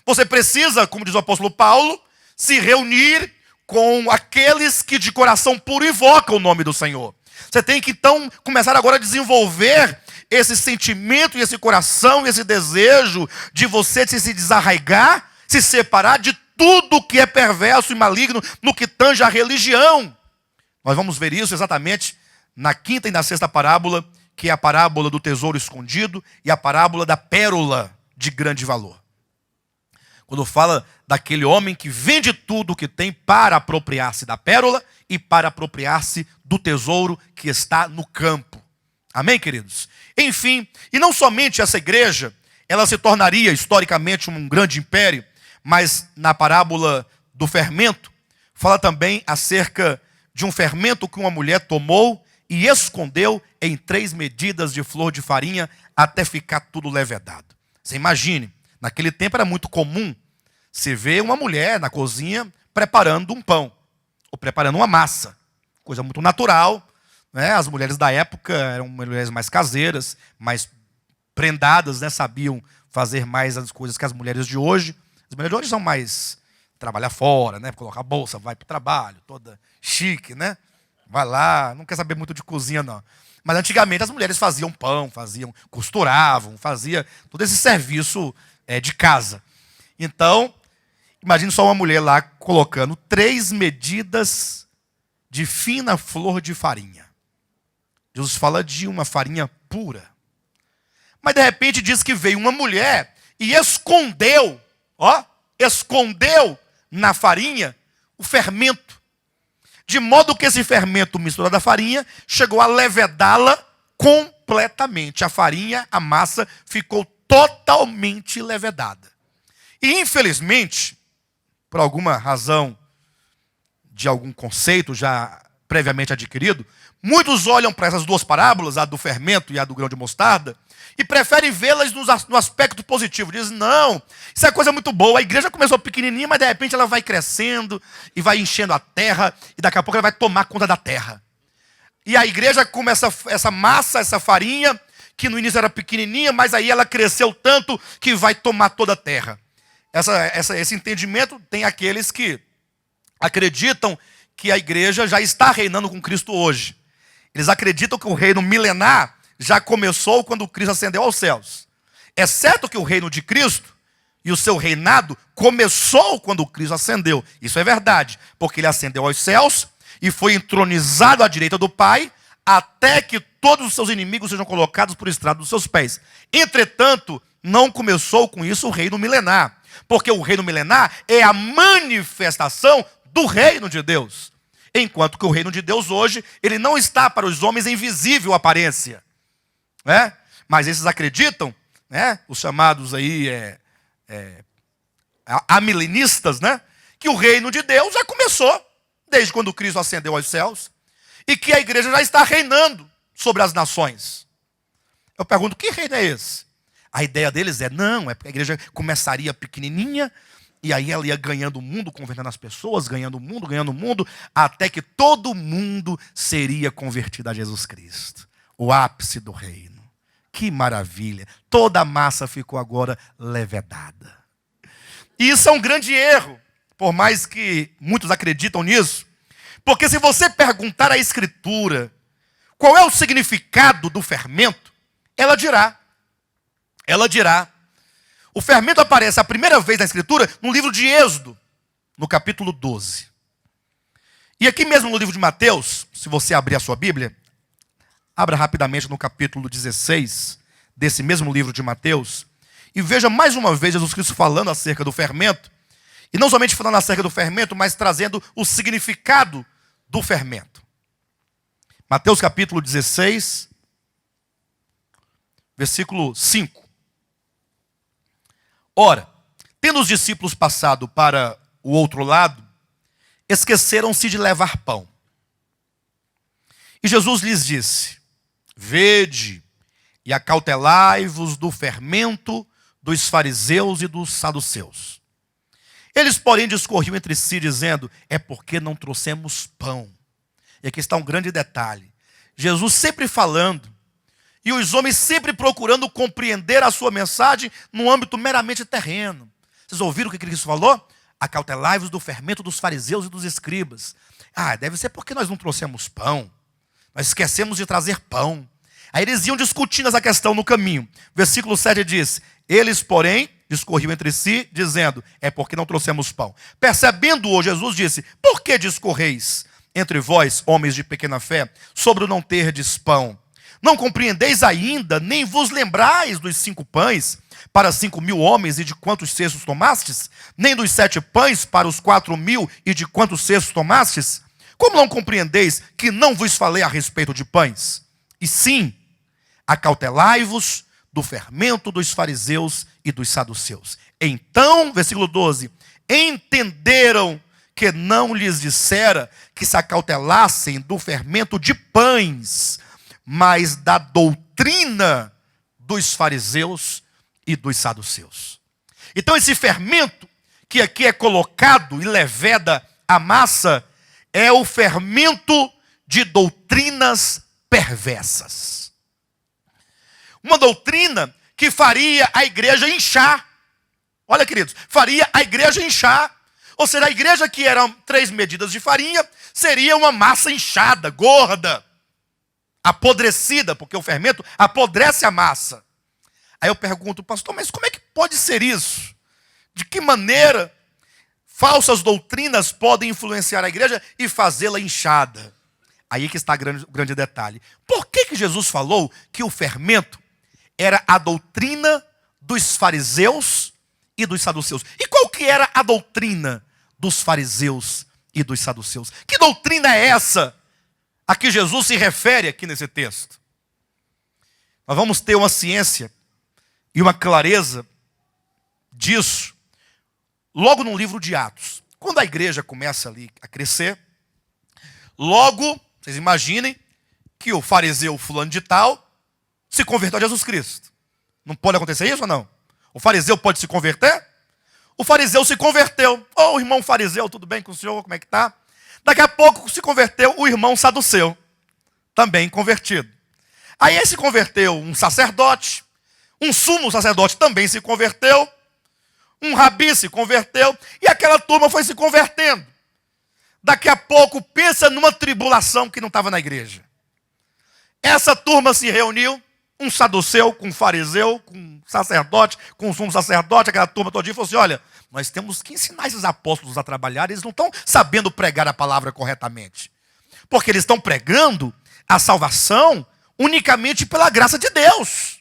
Você precisa, como diz o apóstolo Paulo, se reunir com aqueles que de coração puro invocam o nome do Senhor. Você tem que então começar agora a desenvolver esse sentimento e esse coração e esse desejo de você se desarraigar, se separar de tudo que é perverso e maligno no que tange a religião. Nós vamos ver isso exatamente na quinta e na sexta parábola, que é a parábola do tesouro escondido e a parábola da pérola de grande valor. Quando fala daquele homem que vende tudo o que tem para apropriar-se da pérola e para apropriar-se do tesouro que está no campo. Amém, queridos? Enfim, e não somente essa igreja, ela se tornaria historicamente um grande império, mas na parábola do fermento, fala também acerca de um fermento que uma mulher tomou e escondeu em 3 medidas de flor de farinha até ficar tudo levedado. Você imagine, naquele tempo era muito comum você ver uma mulher na cozinha preparando um pão, ou preparando uma massa. Coisa muito natural, né? As mulheres da época eram mulheres mais caseiras, mais prendadas, né? Sabiam fazer mais as coisas que as mulheres de hoje. As mulheres de hoje são mais trabalhar fora, né? Colocar a bolsa, vai para o trabalho, toda chique, né? Vai lá, não quer saber muito de cozinha, não. Mas antigamente as mulheres faziam pão, costuravam, faziam todo esse serviço de casa. Então, imagine só uma mulher lá colocando 3 medidas de fina flor de farinha. Jesus fala de uma farinha pura. Mas de repente diz que veio uma mulher e escondeu na farinha o fermento. De modo que esse fermento misturado à farinha chegou a levedá-la completamente. A farinha, a massa, ficou totalmente levedada. E infelizmente, por alguma razão de algum conceito já previamente adquirido, muitos olham para essas 2 parábolas, a do fermento e a do grão de mostarda, e preferem vê-las no aspecto positivo. Dizem, não, isso é coisa muito boa. A igreja começou pequenininha, mas de repente ela vai crescendo e vai enchendo a terra, e daqui a pouco ela vai tomar conta da terra. E a igreja come essa massa, essa farinha, que no início era pequenininha, mas aí ela cresceu tanto que vai tomar toda a terra. Esse entendimento tem aqueles que acreditam que a igreja já está reinando com Cristo hoje. Eles acreditam que o reino milenar já começou quando Cristo ascendeu aos céus. É certo que o reino de Cristo e o seu reinado começou quando Cristo ascendeu. Isso é verdade, porque ele ascendeu aos céus e foi entronizado à direita do Pai, até que todos os seus inimigos sejam colocados por estrado dos seus pés. Entretanto, não começou com isso o reino milenar, porque o reino milenar é a manifestação do reino de Deus. Enquanto que o reino de Deus hoje, ele não está para os homens em visível aparência. Né? Mas esses acreditam, né? Os chamados aí amilenistas, né? Que o reino de Deus já começou, desde quando Cristo ascendeu aos céus, e que a igreja já está reinando sobre as nações. Eu pergunto, que reino é esse? A ideia deles não, é porque a igreja começaria pequenininha, e aí ela ia ganhando o mundo, convertendo as pessoas, ganhando o mundo, até que todo mundo seria convertido a Jesus Cristo. O ápice do reino. Que maravilha. Toda a massa ficou agora levedada. E isso é um grande erro, por mais que muitos acreditam nisso. Porque se você perguntar à Escritura qual é o significado do fermento, ela dirá. O fermento aparece a primeira vez na Escritura no livro de Êxodo, no capítulo 12. E aqui mesmo no livro de Mateus, se você abrir a sua Bíblia, abra rapidamente no capítulo 16 desse mesmo livro de Mateus, e veja mais uma vez Jesus Cristo falando acerca do fermento, e não somente falando acerca do fermento, mas trazendo o significado do fermento. Mateus capítulo 16, versículo 5. Ora, tendo os discípulos passado para o outro lado, esqueceram-se de levar pão. E Jesus lhes disse, vede e acautelai-vos do fermento dos fariseus e dos saduceus. Eles, porém, discorriam entre si, dizendo, é porque não trouxemos pão. E aqui está um grande detalhe. Jesus sempre falando, e os homens sempre procurando compreender a sua mensagem no âmbito meramente terreno. Vocês ouviram o que Cristo falou? Acautelai-vos do fermento dos fariseus e dos escribas. Deve ser porque nós não trouxemos pão. Nós esquecemos de trazer pão. Aí eles iam discutindo essa questão no caminho. Versículo 7 diz, eles, porém, discorriam entre si, dizendo, é porque não trouxemos pão. Percebendo-o, Jesus disse, por que discorreis entre vós, homens de pequena fé, sobre o não terdes pão? Não compreendeis ainda, nem vos lembrais dos 5 pães para 5.000 homens e de quantos cestos tomastes? Nem dos 7 pães para os 4.000 e de quantos cestos tomastes? Como não compreendeis que não vos falei a respeito de pães? E sim, acautelai-vos do fermento dos fariseus e dos saduceus. Então, versículo 12, entenderam que não lhes dissera que se acautelassem do fermento de pães, mas da doutrina dos fariseus e dos saduceus. Então esse fermento que aqui é colocado e leveda a massa é o fermento de doutrinas perversas. Uma doutrina que faria a igreja inchar. Olha, queridos, faria a igreja inchar. Ou seja, a igreja que eram 3 medidas de farinha seria uma massa inchada, gorda, apodrecida, porque o fermento apodrece a massa. Aí eu pergunto, pastor, mas como é que pode ser isso? De que maneira falsas doutrinas podem influenciar a igreja e fazê-la inchada? Aí que está o grande detalhe. Por que Jesus falou que o fermento era a doutrina dos fariseus e dos saduceus? E qual que era a doutrina dos fariseus e dos saduceus? Que doutrina é essa a que Jesus se refere aqui nesse texto? Nós vamos ter uma ciência e uma clareza disso logo no livro de Atos. Quando a igreja começa ali a crescer, logo, vocês imaginem que o fariseu fulano de tal se converteu a Jesus Cristo. Não pode acontecer isso ou não? O fariseu pode se converter? O fariseu se converteu. Ô, irmão fariseu, tudo bem com o senhor? Como é que está? Daqui a pouco se converteu o irmão saduceu, também convertido. Aí se converteu um sacerdote, um sumo sacerdote também se converteu, um rabi se converteu, e aquela turma foi se convertendo. Daqui a pouco, pensa numa tribulação que não estava na igreja. Essa turma se reuniu, um saduceu, com um fariseu, com um sacerdote, com um sumo sacerdote, aquela turma todinha, e falou assim, olha, nós temos que ensinar esses apóstolos a trabalhar, eles não estão sabendo pregar a palavra corretamente. Porque eles estão pregando a salvação unicamente pela graça de Deus.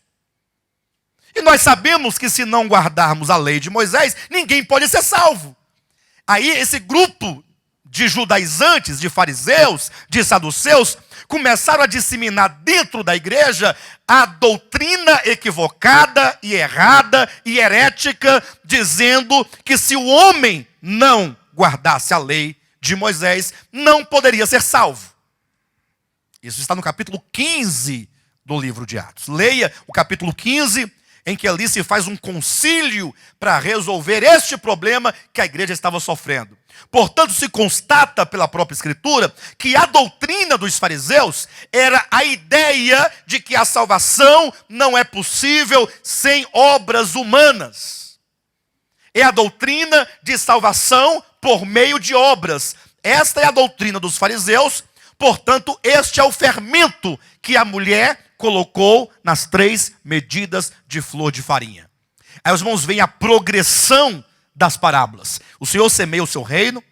E nós sabemos que se não guardarmos a lei de Moisés, ninguém pode ser salvo. Aí esse grupo de judaizantes, de fariseus, de saduceus, começaram a disseminar dentro da igreja a doutrina equivocada e errada e herética, dizendo que se o homem não guardasse a lei de Moisés, não poderia ser salvo. Isso está no capítulo 15 do livro de Atos. Leia o capítulo 15, em que ali se faz um concílio para resolver este problema que a igreja estava sofrendo. Portanto, se constata pela própria Escritura que a doutrina dos fariseus era a ideia de que a salvação não é possível sem obras humanas. É a doutrina de salvação por meio de obras. Esta é a doutrina dos fariseus, portanto, este é o fermento que a mulher colocou nas 3 medidas de flor de farinha. Aí os irmãos veem a progressão das parábolas. O Senhor semeia o seu reino,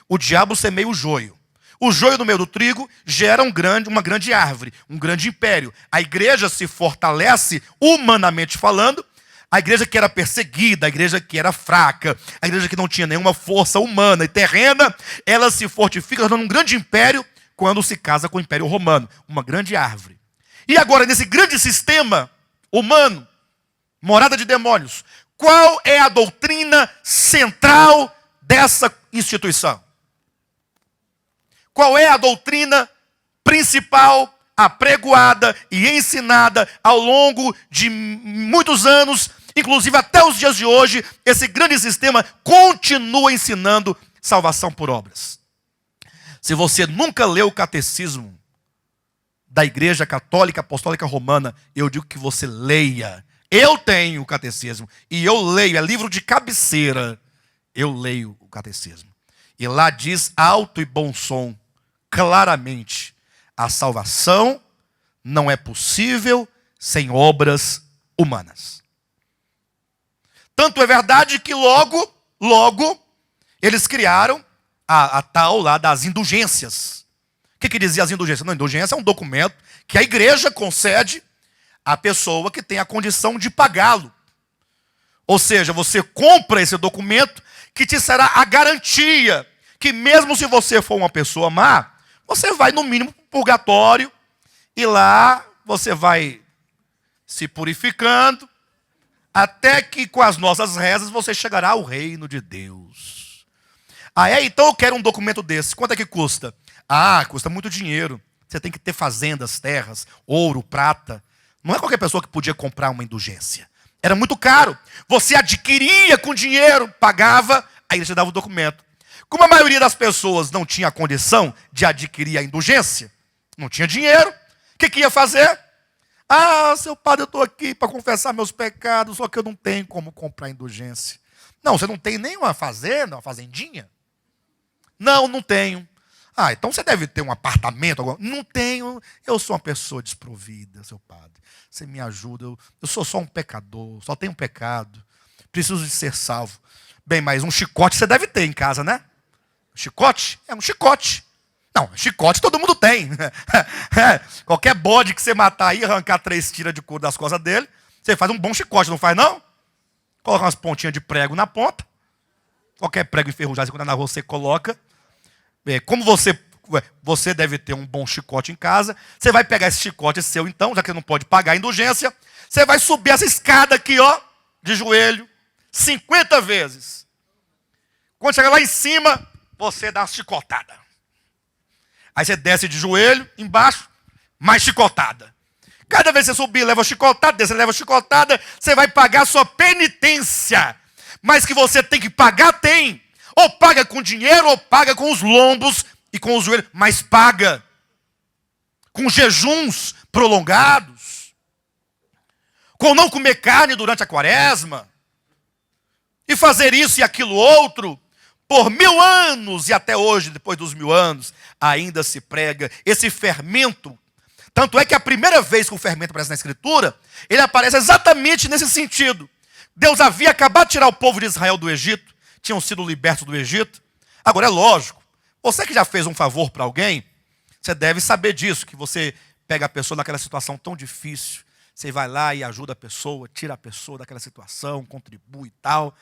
o diabo semeia o joio. O joio no meio do trigo gera uma grande árvore, um grande império. A igreja se fortalece, humanamente falando. A igreja que era perseguida, a igreja que era fraca, a igreja que não tinha nenhuma força humana e terrena, ela se fortifica, tornando um grande império quando se casa com o Império Romano, uma grande árvore. E agora, nesse grande sistema humano, morada de demônios, qual é a doutrina central dessa instituição? Qual é a doutrina principal, apregoada e ensinada ao longo de muitos anos, inclusive até os dias de hoje, esse grande sistema continua ensinando salvação por obras? Se você nunca leu o catecismo da Igreja Católica Apostólica Romana, eu digo que você leia. Eu tenho o catecismo e eu leio, é livro de cabeceira. Eu leio o catecismo. E lá diz alto e bom som, claramente, a salvação não é possível sem obras humanas. Tanto é verdade que logo, eles criaram a tal lá das indulgências. O que dizia as indulgências? Não, indulgência é um documento que a igreja concede à pessoa que tem a condição de pagá-lo. Ou seja, você compra esse documento que te será a garantia que mesmo se você for uma pessoa má, você vai no mínimo para o purgatório e lá você vai se purificando até que com as nossas rezas você chegará ao reino de Deus. Ah, é? Então eu quero um documento desse. Quanto é que custa? Ah, custa muito dinheiro. Você tem que ter fazendas, terras, ouro, prata. Não é qualquer pessoa que podia comprar uma indulgência. Era muito caro. Você adquiria com dinheiro, pagava, aí ele te dava o documento. Como a maioria das pessoas não tinha a condição de adquirir a indulgência, não tinha dinheiro, o que ia fazer? Ah, seu padre, eu estou aqui para confessar meus pecados, só que eu não tenho como comprar indulgência. Não, você não tem nem uma fazenda, uma fazendinha? Não, não tenho. Ah, então você deve ter um apartamento. Não tenho, eu sou uma pessoa desprovida, seu padre. Você me ajuda, eu sou só um pecador, só tenho pecado. Preciso de ser salvo. Bem, mas um chicote você deve ter em casa, né? Chicote? É um chicote. Não, chicote todo mundo tem. Qualquer bode que você matar aí, arrancar 3 tiras de couro das costas dele, você faz um bom chicote, não faz não? Coloca umas pontinhas de prego na ponta. Qualquer prego enferrujado, quando é na rua, você coloca. Como você deve ter um bom chicote em casa, você vai pegar esse chicote seu então, já que você não pode pagar a indulgência, você vai subir essa escada aqui, ó, de joelho, 50 vezes. Quando chegar lá em cima, você dá uma chicotada. Aí você desce de joelho, embaixo, mais chicotada. Cada vez que você subir, leva chicotada, desce, leva chicotada, você vai pagar a sua penitência. Mas que você tem que pagar, tem. Ou paga com dinheiro, ou paga com os lombos e com os joelhos. Mas paga. Com jejuns prolongados. Com não comer carne durante a quaresma. E fazer isso e aquilo outro. Por 1000 anos, e até hoje, depois dos 1000 anos, ainda se prega esse fermento. Tanto é que a primeira vez que o fermento aparece na Escritura, ele aparece exatamente nesse sentido. Deus havia acabado de tirar o povo de Israel do Egito, tinham sido libertos do Egito. Agora é lógico, você que já fez um favor para alguém, você deve saber disso, que você pega a pessoa naquela situação tão difícil, você vai lá e ajuda a pessoa, tira a pessoa daquela situação, contribui e tal,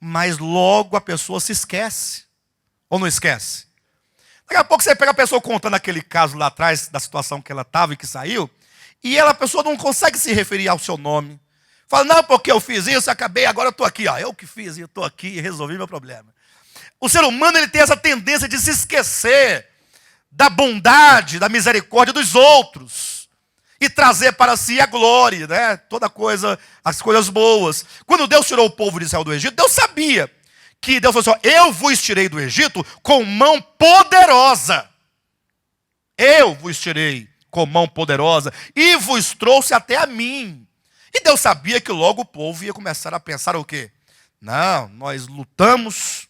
mas logo a pessoa se esquece. Ou não esquece? Daqui a pouco você pega a pessoa contando aquele caso lá atrás, da situação que ela estava e que saiu, e a pessoa não consegue se referir ao seu nome. Fala, não, porque eu fiz isso, acabei, agora eu estou aqui. Ó, eu que fiz, eu estou aqui e resolvi meu problema. O ser humano ele tem essa tendência de se esquecer da bondade, da misericórdia dos outros. E trazer para si a glória, né? Toda coisa, as coisas boas. Quando Deus tirou o povo de Israel do Egito, Deus sabia que Deus falou assim, eu vos tirei do Egito com mão poderosa. Eu vos tirei com mão poderosa e vos trouxe até a mim. E Deus sabia que logo o povo ia começar a pensar o quê? Não, nós lutamos,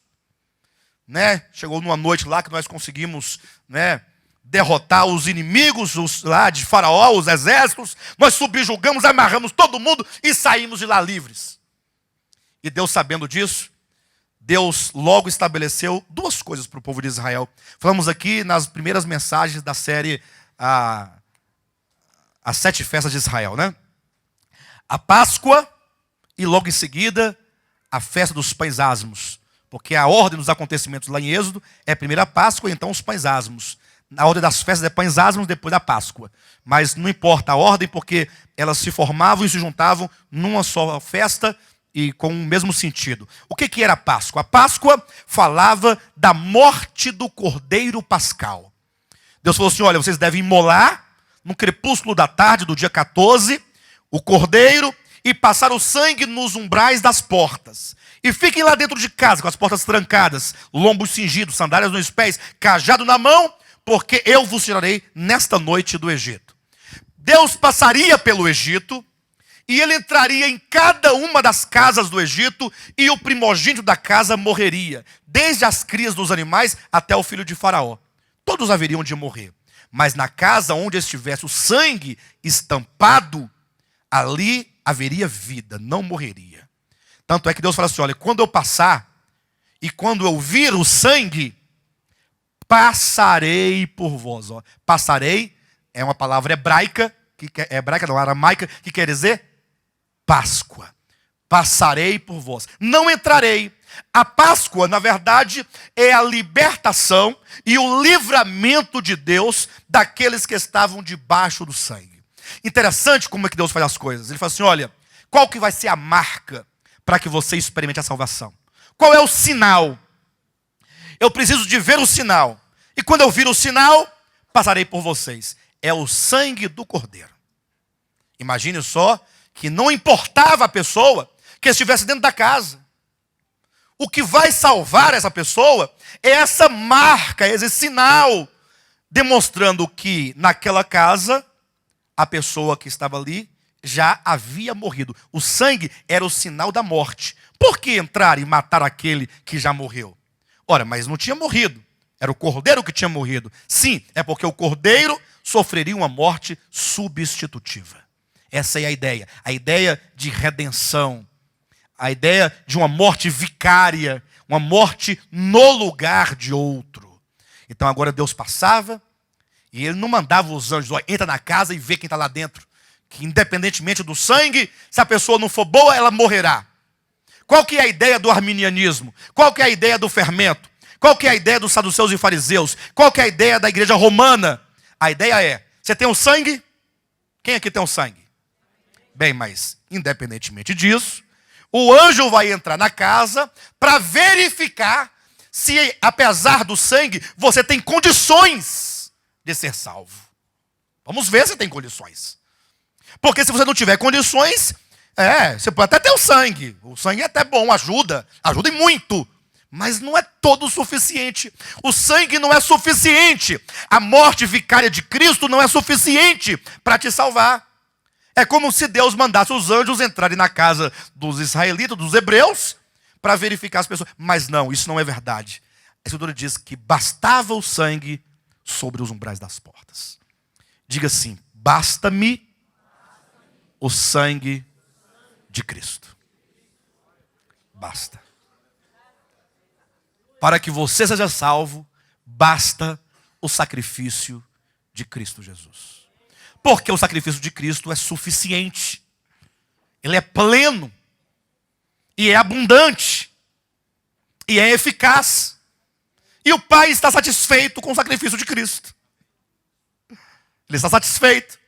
né? Chegou numa noite lá que nós conseguimos, né, derrotar os inimigos lá de Faraó, os exércitos, nós subjugamos, amarramos todo mundo e saímos de lá livres. E Deus, sabendo disso, Deus logo estabeleceu 2 coisas para o povo de Israel. Falamos aqui nas primeiras mensagens da série As 7 Festas de Israel, né? A Páscoa e logo em seguida a festa dos pães asmos. Porque a ordem dos acontecimentos lá em Êxodo é primeiro a Páscoa e então os pães asmos. Na ordem das festas é pães asmos, depois da Páscoa. Mas não importa a ordem, porque elas se formavam e se juntavam numa só festa e com o mesmo sentido. O que era a Páscoa? A Páscoa falava da morte do Cordeiro Pascal. Deus falou assim, olha, vocês devem imolar no crepúsculo da tarde do dia 14, o Cordeiro, e passar o sangue nos umbrais das portas. E fiquem lá dentro de casa, com as portas trancadas, lombos cingidos, sandálias nos pés, cajado na mão, porque eu vos tirarei nesta noite do Egito. Deus passaria pelo Egito, e ele entraria em cada uma das casas do Egito, e o primogênito da casa morreria, desde as crias dos animais até o filho de Faraó. Todos haveriam de morrer. Mas na casa onde estivesse o sangue estampado, ali haveria vida, não morreria. Tanto é que Deus fala assim, olha, quando eu passar, e quando eu vir o sangue, passarei por vós. Ó. Passarei é uma palavra hebraica, aramaica, que quer dizer Páscoa. Passarei por vós. Não entrarei. A Páscoa, na verdade, é a libertação e o livramento de Deus daqueles que estavam debaixo do sangue. Interessante como é que Deus faz as coisas. Ele fala assim, olha, qual que vai ser a marca para que você experimente a salvação? Qual é o sinal? Eu preciso de ver o sinal. E quando eu vir o sinal, passarei por vocês. É o sangue do Cordeiro. Imagine só que não importava a pessoa que estivesse dentro da casa. O que vai salvar essa pessoa é essa marca, esse sinal, demonstrando que naquela casa, a pessoa que estava ali já havia morrido. O sangue era o sinal da morte. Por que entrar e matar aquele que já morreu? Ora, mas não tinha morrido. Era o cordeiro que tinha morrido. Sim, é porque o cordeiro sofreria uma morte substitutiva. Essa é a ideia de redenção, a ideia de uma morte vicária, uma morte no lugar de outro. Então agora Deus passava e ele não mandava os anjos, entra na casa e vê quem está lá dentro. Que independentemente do sangue, se a pessoa não for boa, ela morrerá. Qual que é a ideia do arminianismo? Qual que é a ideia do fermento? Qual que é a ideia dos saduceus e fariseus? Qual que é a ideia da igreja romana? A ideia é, você tem o sangue? Quem aqui tem o sangue? Bem, mas independentemente disso, o anjo vai entrar na casa para verificar se, apesar do sangue, você tem condições de ser salvo. Vamos ver se tem condições. Porque se você não tiver condições, você pode até ter o sangue. O sangue é até bom, ajuda e muito. Mas não é todo o suficiente. O sangue não é suficiente. A morte vicária de Cristo não é suficiente para te salvar. É como se Deus mandasse os anjos entrarem na casa dos israelitas, dos hebreus, para verificar as pessoas. Mas não, isso não é verdade. A Escritura diz que bastava o sangue sobre os umbrais das portas. Diga assim, basta-me o sangue de Cristo. Basta. Para que você seja salvo, basta o sacrifício de Cristo Jesus. Porque o sacrifício de Cristo é suficiente. Ele é pleno. E é abundante. E é eficaz. E o Pai está satisfeito com o sacrifício de Cristo. Ele está satisfeito.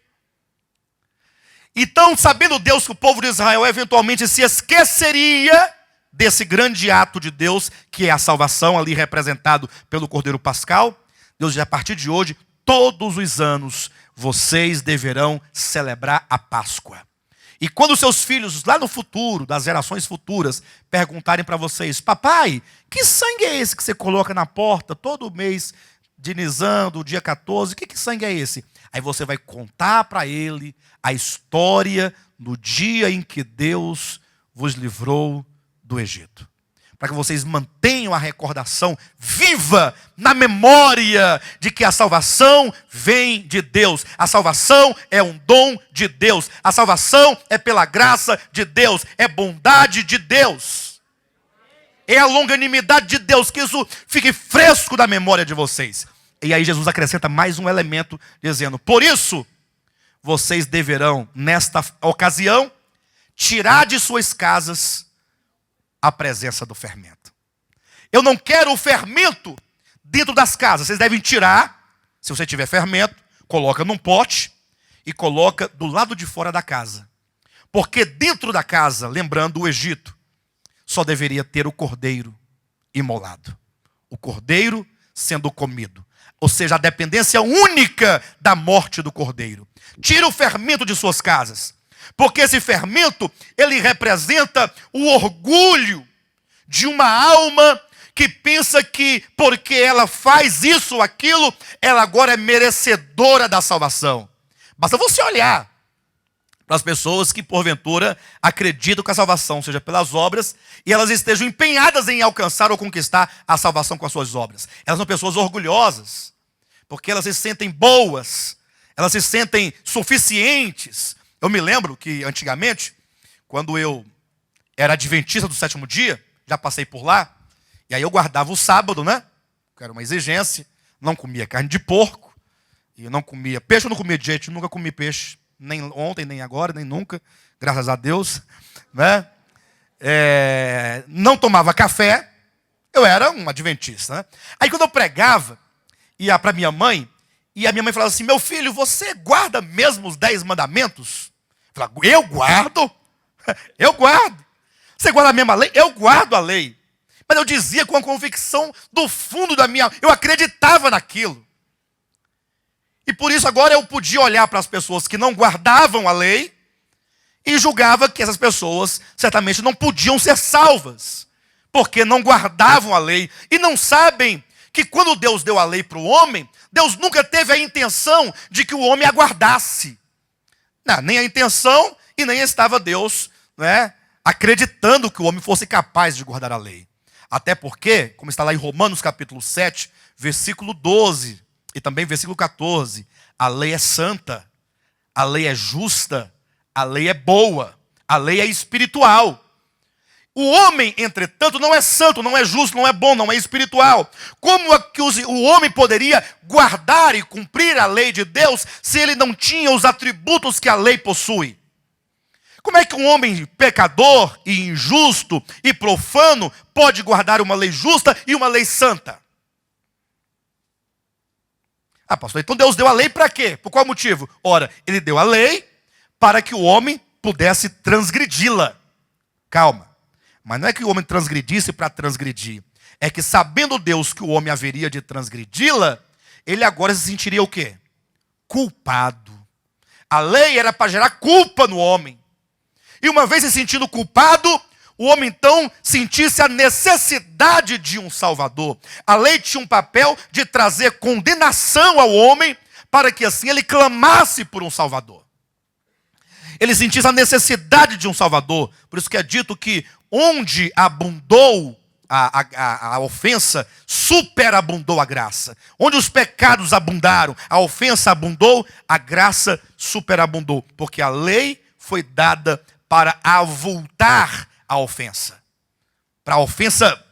Então, sabendo Deus que o povo de Israel eventualmente se esqueceria desse grande ato de Deus, que é a salvação, ali representado pelo Cordeiro Pascal, Deus diz, a partir de hoje, todos os anos, vocês deverão celebrar a Páscoa. E quando seus filhos, lá no futuro, das gerações futuras, perguntarem para vocês, papai, que sangue é esse que você coloca na porta todo mês, de Nisan, do dia 14, que sangue é esse? Aí você vai contar para ele a história do dia em que Deus vos livrou do Egito. Para que vocês mantenham a recordação viva na memória de que a salvação vem de Deus. A salvação é um dom de Deus. A salvação é pela graça de Deus. É bondade de Deus. É a longanimidade de Deus. Que isso fique fresco na memória de vocês. E aí Jesus acrescenta mais um elemento, dizendo, por isso, vocês deverão, nesta ocasião, tirar de suas casas a presença do fermento. Eu não quero o fermento dentro das casas. Vocês devem tirar, se você tiver fermento, coloca num pote e coloca do lado de fora da casa. Porque dentro da casa, lembrando o Egito, só deveria ter o cordeiro imolado. O cordeiro sendo comido. Ou seja, a dependência única da morte do cordeiro. Tira o fermento de suas casas. Porque esse fermento, ele representa o orgulho de uma alma que pensa que porque ela faz isso ou aquilo, ela agora é merecedora da salvação. Basta você olhar para as pessoas que porventura acreditam que a salvação seja pelas obras e elas estejam empenhadas em alcançar ou conquistar a salvação com as suas obras. Elas são pessoas orgulhosas, porque elas se sentem boas, elas se sentem suficientes. Eu me lembro que antigamente, quando eu era adventista do sétimo dia, já passei por lá, e aí eu guardava o sábado, né? Que era uma exigência, não comia carne de porco, e não comia peixe, eu não comia de jeito, nunca comi peixe, nem ontem, nem agora, nem nunca, graças a Deus, né? Não tomava café, eu era um adventista, né? Aí quando eu pregava, ia para minha mãe, e a minha mãe falava assim, meu filho, você guarda mesmo os 10 mandamentos? Eu falava, eu guardo? Eu guardo. Você guarda a mesma lei? Eu guardo a lei. Mas eu dizia com a convicção do fundo da minha alma. Eu acreditava naquilo. E por isso agora eu podia olhar para as pessoas que não guardavam a lei e julgava que essas pessoas certamente não podiam ser salvas, porque não guardavam a lei e não sabem que quando Deus deu a lei para o homem, Deus nunca teve a intenção de que o homem a guardasse. Não, nem a intenção e nem estava Deus, acreditando que o homem fosse capaz de guardar a lei. Até porque, como está lá em Romanos capítulo 7, versículo 12 e também versículo 14, a lei é santa, a lei é justa, a lei é boa, a lei é espiritual. O homem, entretanto, não é santo, não é justo, não é bom, não é espiritual. Como é que o homem poderia guardar e cumprir a lei de Deus se ele não tinha os atributos que a lei possui? Como é que um homem pecador e injusto e profano pode guardar uma lei justa e uma lei santa? Ah, pastor, então Deus deu a lei para quê? Por qual motivo? Ora, ele deu a lei para que o homem pudesse transgredi-la. Calma. Mas não é que o homem transgredisse para transgredir. É que sabendo Deus que o homem haveria de transgredi-la, ele agora se sentiria o quê? Culpado. A lei era para gerar culpa no homem. E uma vez se sentindo culpado, o homem então sentisse a necessidade de um Salvador. A lei tinha um papel de trazer condenação ao homem, para que assim ele clamasse por um Salvador. Ele sentisse a necessidade de um Salvador. Por isso que é dito que onde abundou a ofensa, superabundou a graça. Onde os pecados abundaram, a ofensa abundou, a graça superabundou. Porque a lei foi dada para avultar a ofensa. Para a ofensa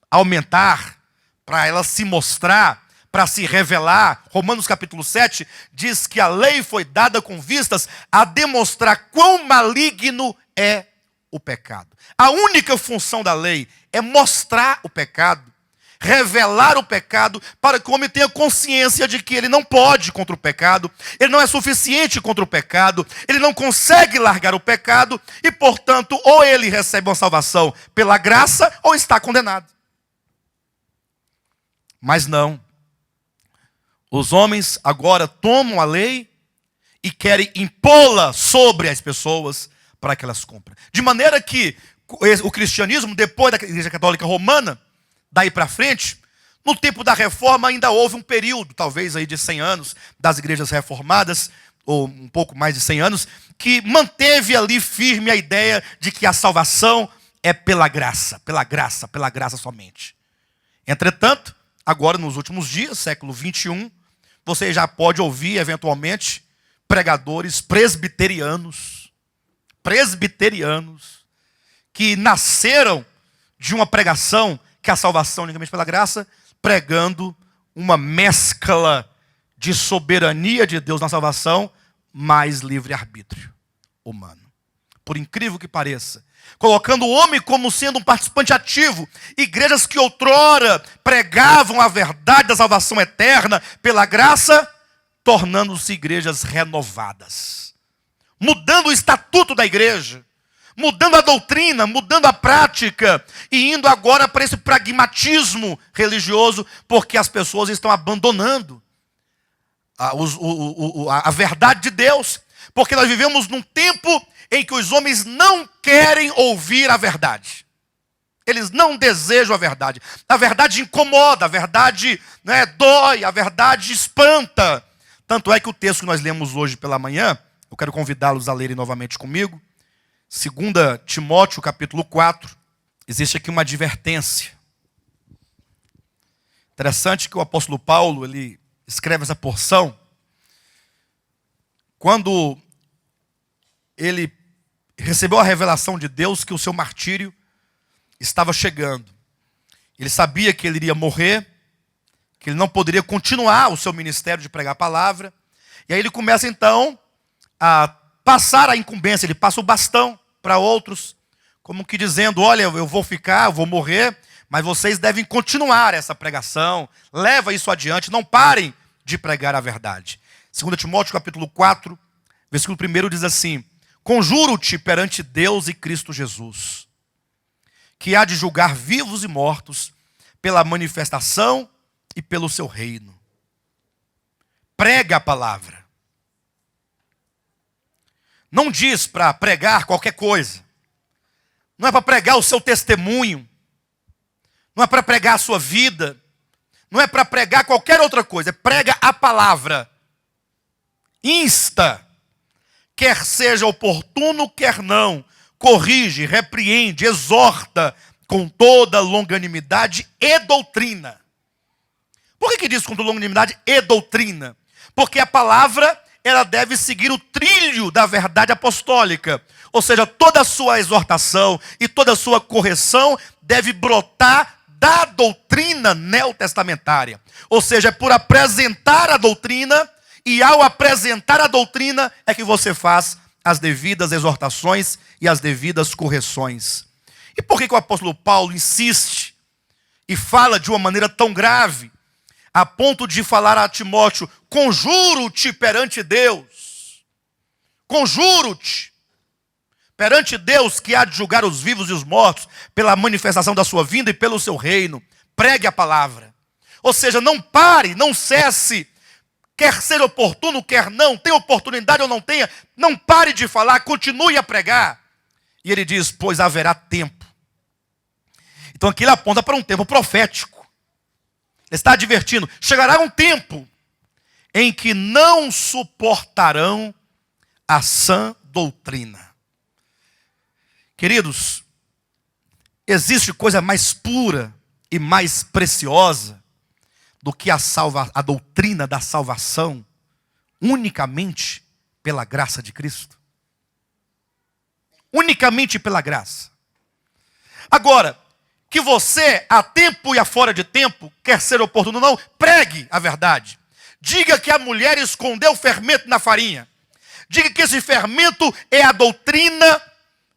aumentar, para ela se mostrar, para se revelar. Romanos capítulo 7 diz que a lei foi dada com vistas a demonstrar quão maligno é o pecado. A única função da lei é mostrar o pecado, revelar o pecado, para que o homem tenha consciência de que ele não pode contra o pecado, ele não é suficiente contra o pecado, ele não consegue largar o pecado, e portanto, ou ele recebe uma salvação pela graça, ou está condenado. Mas não. Os homens agora tomam a lei e querem impô-la sobre as pessoas para que elas cumprem. De maneira que o cristianismo, depois da Igreja Católica Romana, daí para frente, no tempo da Reforma ainda houve um período, talvez aí de 100 anos, das igrejas reformadas, ou um pouco mais de 100 anos, que manteve ali firme a ideia de que a salvação é pela graça somente. Entretanto, agora nos últimos dias, século 21, você já pode ouvir, eventualmente, pregadores presbiterianos, que nasceram de uma pregação que a salvação unicamente pela graça, pregando uma mescla de soberania de Deus na salvação, mais livre-arbítrio humano. Por incrível que pareça, colocando o homem como sendo um participante ativo. Igrejas que outrora pregavam a verdade da salvação eterna pela graça, tornando-se igrejas renovadas, mudando o estatuto da igreja, mudando a doutrina, mudando a prática, e indo agora para esse pragmatismo religioso, porque as pessoas estão abandonando a verdade de Deus, porque nós vivemos num tempo em que os homens não querem ouvir a verdade. Eles não desejam a verdade. A verdade incomoda, a verdade dói, a verdade espanta. Tanto é que o texto que nós lemos hoje pela manhã, eu quero convidá-los a lerem novamente comigo, 2 Timóteo capítulo 4, existe aqui uma advertência. Interessante que o apóstolo Paulo, ele escreve essa porção quando ele recebeu a revelação de Deus que o seu martírio estava chegando. Ele sabia que ele iria morrer, que ele não poderia continuar o seu ministério de pregar a palavra. E aí ele começa então a passar a incumbência, ele passa o bastão para outros, como que dizendo, olha, eu vou morrer, mas vocês devem continuar essa pregação, leva isso adiante, não parem de pregar a verdade. 2 Timóteo capítulo 4, versículo 1 diz assim: conjuro-te perante Deus e Cristo Jesus, que há de julgar vivos e mortos pela manifestação e pelo seu reino. Prega a palavra. Não diz para pregar qualquer coisa. Não é para pregar o seu testemunho. Não é para pregar a sua vida. Não é para pregar qualquer outra coisa. Prega a palavra. Insta. Quer seja oportuno, quer não. Corrige, repreende, exorta com toda longanimidade e doutrina. Por que diz com toda longanimidade e doutrina? Porque a palavra, ela deve seguir o trilho da verdade apostólica. Ou seja, toda a sua exortação e toda a sua correção deve brotar da doutrina neotestamentária. Ou seja, é por apresentar a doutrina, e ao apresentar a doutrina é que você faz as devidas exortações e as devidas correções. E por que o apóstolo Paulo insiste e fala de uma maneira tão grave, a ponto de falar a Timóteo: conjuro-te perante Deus, conjuro-te perante Deus que há de julgar os vivos e os mortos pela manifestação da sua vinda e pelo seu reino. Pregue a palavra. Ou seja, não pare, não cesse, quer ser oportuno, quer não, tenha oportunidade ou não tenha, não pare de falar, continue a pregar. E ele diz: pois haverá tempo. Então aqui ele aponta para um tempo profético. Ele está advertindo: chegará um tempo em que não suportarão a sã doutrina. Queridos, existe coisa mais pura e mais preciosa do que a doutrina da salvação unicamente pela graça de Cristo? Unicamente pela graça. Agora, que você, a tempo e a fora de tempo, quer ser oportuno ou não, pregue a verdade. Diga que a mulher escondeu fermento na farinha. Diga que esse fermento é a doutrina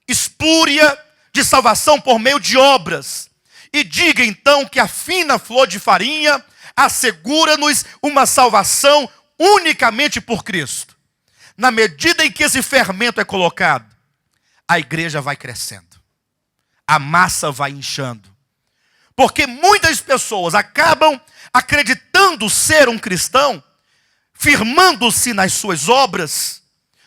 espúria de salvação por meio de obras. E diga então que a fina flor de farinha assegura-nos uma salvação unicamente por Cristo. Na medida em que esse fermento é colocado, a igreja vai crescendo. A massa vai inchando. Porque muitas pessoas acabam acreditando ser um cristão, firmando-se nas suas obras,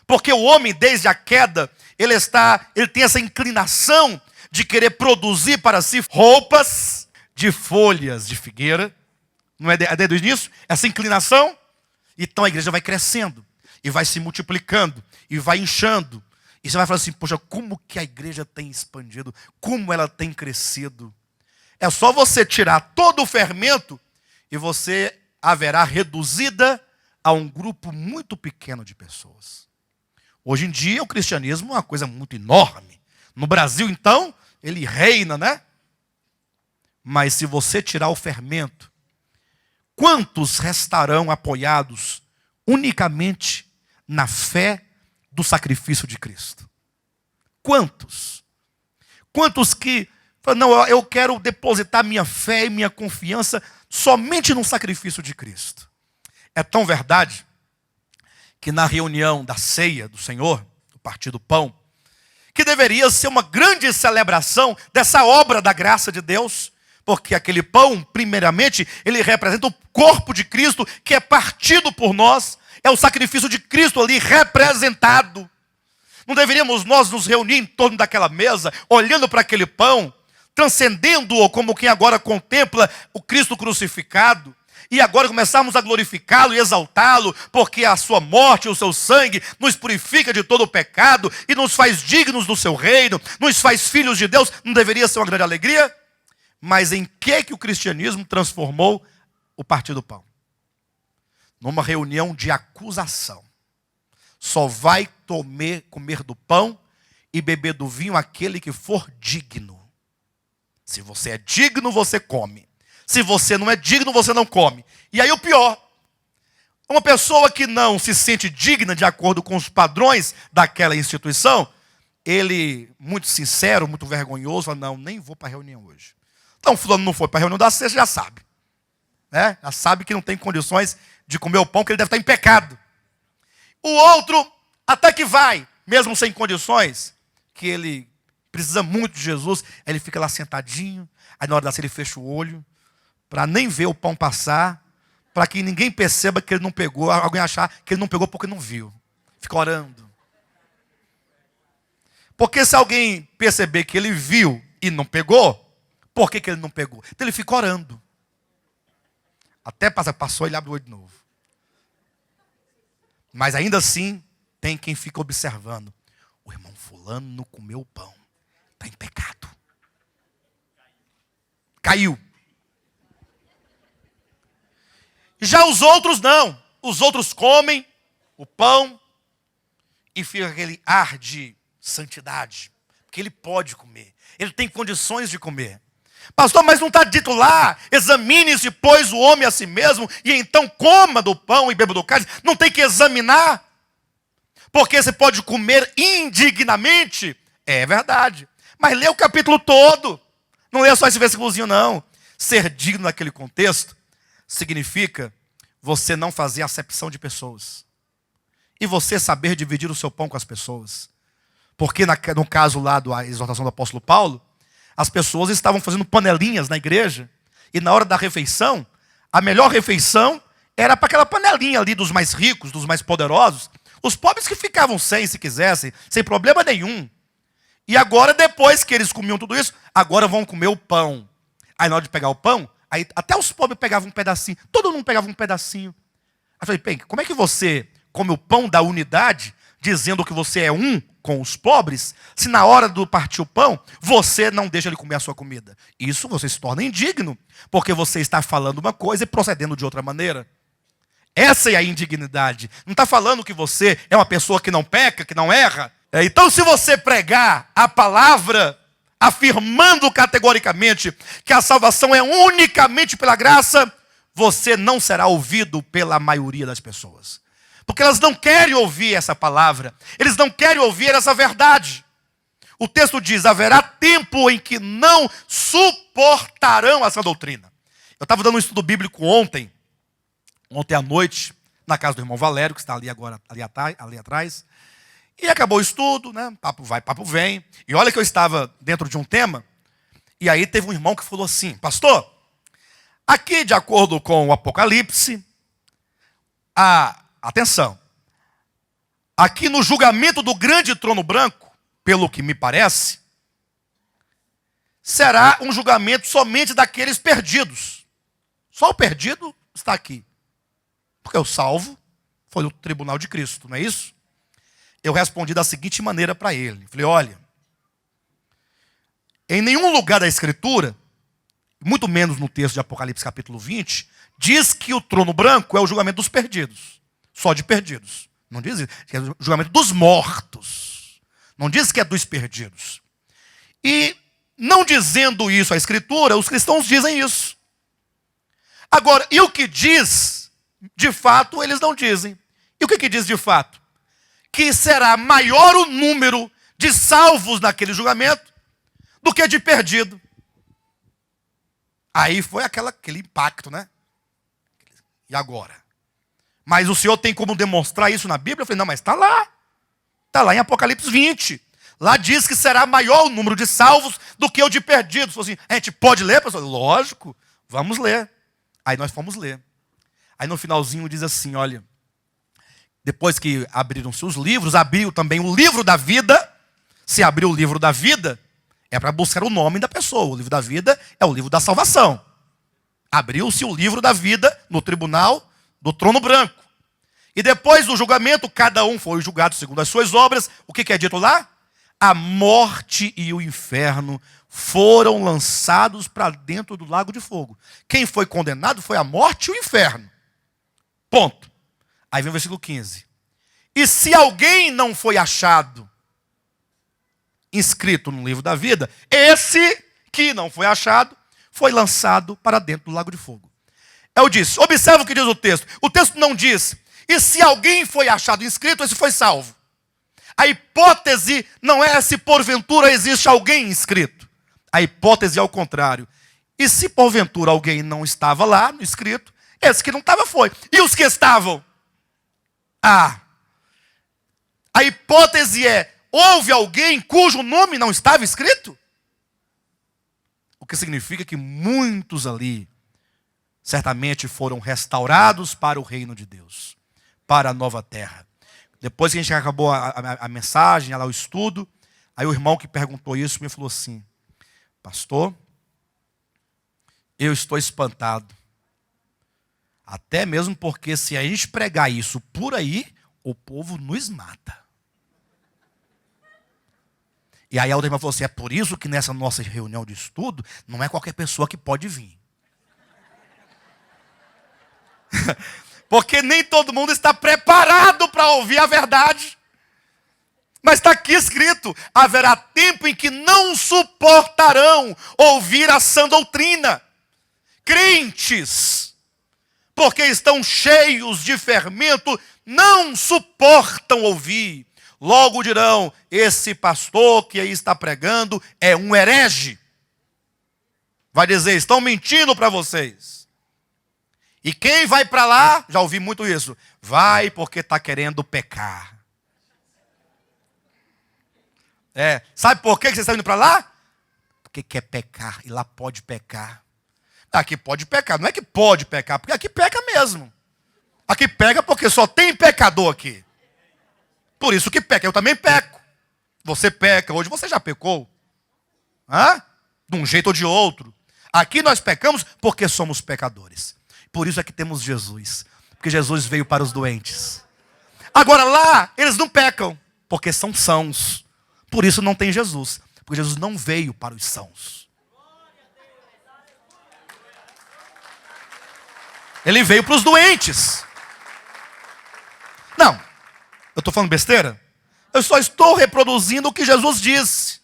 porque o homem desde a queda, ele tem essa inclinação de querer produzir para si roupas de folhas de figueira. Não é dedo nisso? Essa inclinação. Então a igreja vai crescendo, e vai se multiplicando, e vai inchando. E você vai falar assim: poxa, como que a igreja tem expandido, como ela tem crescido. É só você tirar todo o fermento, e você haverá reduzida a um grupo muito pequeno de pessoas. Hoje em dia o cristianismo é uma coisa muito enorme. No Brasil, então, ele reina, né? Mas se você tirar o fermento, quantos restarão apoiados unicamente na fé do sacrifício de Cristo? Quantos? Quantos que falam: não, eu quero depositar minha fé e minha confiança somente no sacrifício de Cristo. É tão verdade que na reunião da ceia do Senhor, do partir do pão, que deveria ser uma grande celebração dessa obra da graça de Deus, porque aquele pão, primeiramente, ele representa o corpo de Cristo, que é partido por nós, é o sacrifício de Cristo ali representado. Não deveríamos nós nos reunir em torno daquela mesa, olhando para aquele pão, transcendendo-o como quem agora contempla o Cristo crucificado, e agora começarmos a glorificá-lo e exaltá-lo, porque a sua morte e o seu sangue nos purifica de todo o pecado e nos faz dignos do seu reino, nos faz filhos de Deus. Não deveria ser uma grande alegria? Mas em que o cristianismo transformou o partir do pão? Numa reunião de acusação. Só vai comer do pão e beber do vinho aquele que for digno. Se você é digno, você come. Se você não é digno, você não come. E aí o pior: uma pessoa que não se sente digna de acordo com os padrões daquela instituição, ele, muito sincero, muito vergonhoso, fala: não, nem vou para a reunião hoje. Então fulano não foi para a reunião da ceia, já sabe. Né? Já sabe que não tem condições de comer o pão, que ele deve estar em pecado. O outro até que vai, mesmo sem condições, que ele precisa muito de Jesus. Aí ele fica lá sentadinho, aí na hora da ceia ele fecha o olho, para nem ver o pão passar, para que ninguém perceba que ele não pegou, alguém achar que ele não pegou porque não viu. Fica orando. Porque se alguém perceber que ele viu e não pegou, por que ele não pegou? Então ele fica orando. Até passou, ele abre o olho de novo. Mas ainda assim, tem quem fica observando. O irmão fulano não comeu o pão. Está em pecado. Caiu. Já os outros não. Os outros comem o pão e fica aquele ar de santidade. Porque ele pode comer. Ele tem condições de comer. Pastor, mas não está dito lá, examine-se, pois, o homem a si mesmo, e então coma do pão e beba do cálice. Não tem que examinar. Porque você pode comer indignamente. É verdade. Mas lê o capítulo todo. Não lê só esse versículozinho, não. Ser digno naquele contexto significa você não fazer acepção de pessoas. E você saber dividir o seu pão com as pessoas. Porque no caso lá da exortação do apóstolo Paulo, as pessoas estavam fazendo panelinhas na igreja. E na hora da refeição, a melhor refeição era para aquela panelinha ali dos mais ricos, dos mais poderosos. Os pobres que ficavam sem, se quisessem, sem problema nenhum. E agora, depois que eles comiam tudo isso, agora vão comer o pão. Aí na hora de pegar o pão, aí até os pobres pegavam um pedacinho. Todo mundo pegava um pedacinho. Aí eu falei, bem, como é que você come o pão da unidade, dizendo que você é um com os pobres, se na hora do partir o pão, você não deixa ele comer a sua comida? Isso você se torna indigno, porque você está falando uma coisa e procedendo de outra maneira. Essa é a indignidade. Não está falando que você é uma pessoa que não peca, que não erra. Então, se você pregar a palavra, afirmando categoricamente que a salvação é unicamente pela graça, você não será ouvido pela maioria das pessoas. Porque elas não querem ouvir essa palavra. Eles não querem ouvir essa verdade. O texto diz, haverá tempo em que não suportarão essa doutrina. Eu estava dando um estudo bíblico ontem à noite, na casa do irmão Valério, que está ali agora, ali atrás. E acabou o estudo, né? Papo vai, papo vem. E olha que eu estava dentro de um tema, e aí teve um irmão que falou assim, pastor, aqui de acordo com o Apocalipse, atenção, aqui no julgamento do grande trono branco, pelo que me parece, será um julgamento somente daqueles perdidos. Só o perdido está aqui. Porque o salvo foi o tribunal de Cristo, não é isso? Eu respondi da seguinte maneira para ele. Falei, olha, em nenhum lugar da Escritura, muito menos no texto de Apocalipse capítulo 20, diz que o trono branco é o julgamento dos perdidos. Só de perdidos. Não diz isso. É o julgamento dos mortos. Não diz que é dos perdidos. E não dizendo isso a Escritura, os cristãos dizem isso. Agora, e o que diz, de fato, eles não dizem. E o que diz de fato? Que será maior o número de salvos naquele julgamento do que de perdido. Aí foi aquele impacto, né? E agora? Mas o Senhor tem como demonstrar isso na Bíblia? Eu falei, não, mas está lá. Está lá em Apocalipse 20. Lá diz que será maior o número de salvos do que o de perdidos. Falei assim, a gente pode ler, pastor? Lógico, vamos ler. Aí nós fomos ler. Aí no finalzinho diz assim, olha, depois que abriram-se os livros, abriu também o livro da vida. Se abriu o livro da vida, é para buscar o nome da pessoa. O livro da vida é o livro da salvação. Abriu-se o livro da vida no tribunal do trono branco. E depois do julgamento, cada um foi julgado segundo as suas obras. O que é dito lá? A morte e o inferno foram lançados para dentro do lago de fogo. Quem foi condenado foi a morte e o inferno. Ponto. Aí vem o versículo 15. E se alguém não foi achado inscrito no livro da vida, esse que não foi achado foi lançado para dentro do lago de fogo. Eu disse, observa o que diz o texto. O texto não diz, e se alguém foi achado inscrito, esse foi salvo. A hipótese não é se porventura existe alguém inscrito. A hipótese é o contrário. E se porventura alguém não estava lá no escrito, esse que não estava foi. E os que estavam? A hipótese é, houve alguém cujo nome não estava escrito? O que significa que muitos ali certamente foram restaurados para o reino de Deus, para a nova terra. Depois que a gente acabou a mensagem, o estudo, aí o irmão que perguntou isso me falou assim: pastor, eu estou espantado. Até mesmo porque se a gente pregar isso por aí, o povo nos mata. E aí a outra irmã falou assim: é por isso que nessa nossa reunião de estudo, não é qualquer pessoa que pode vir. Porque nem todo mundo está preparado para ouvir a verdade. Mas está aqui escrito: haverá tempo em que não suportarão ouvir a sã doutrina. Crentes, porque estão cheios de fermento, não suportam ouvir. Logo dirão: esse pastor que aí está pregando é um herege. Vai dizer: estão mentindo para vocês. E quem vai para lá, já ouvi muito isso, vai porque está querendo pecar. Sabe por que vocês estão indo para lá? Porque quer pecar, e lá pode pecar. Aqui pode pecar, não é que pode pecar, porque aqui peca mesmo. Aqui pega porque só tem pecador aqui. Por isso que peca, eu também peco. Você peca, hoje você já pecou. De um jeito ou de outro. Aqui nós pecamos porque somos pecadores. Por isso é que temos Jesus. Porque Jesus veio para os doentes. Agora lá, eles não pecam, porque são sãos. Por isso não tem Jesus. Porque Jesus não veio para os sãos. Ele veio para os doentes. Não, eu estou falando besteira? Eu só estou reproduzindo o que Jesus disse.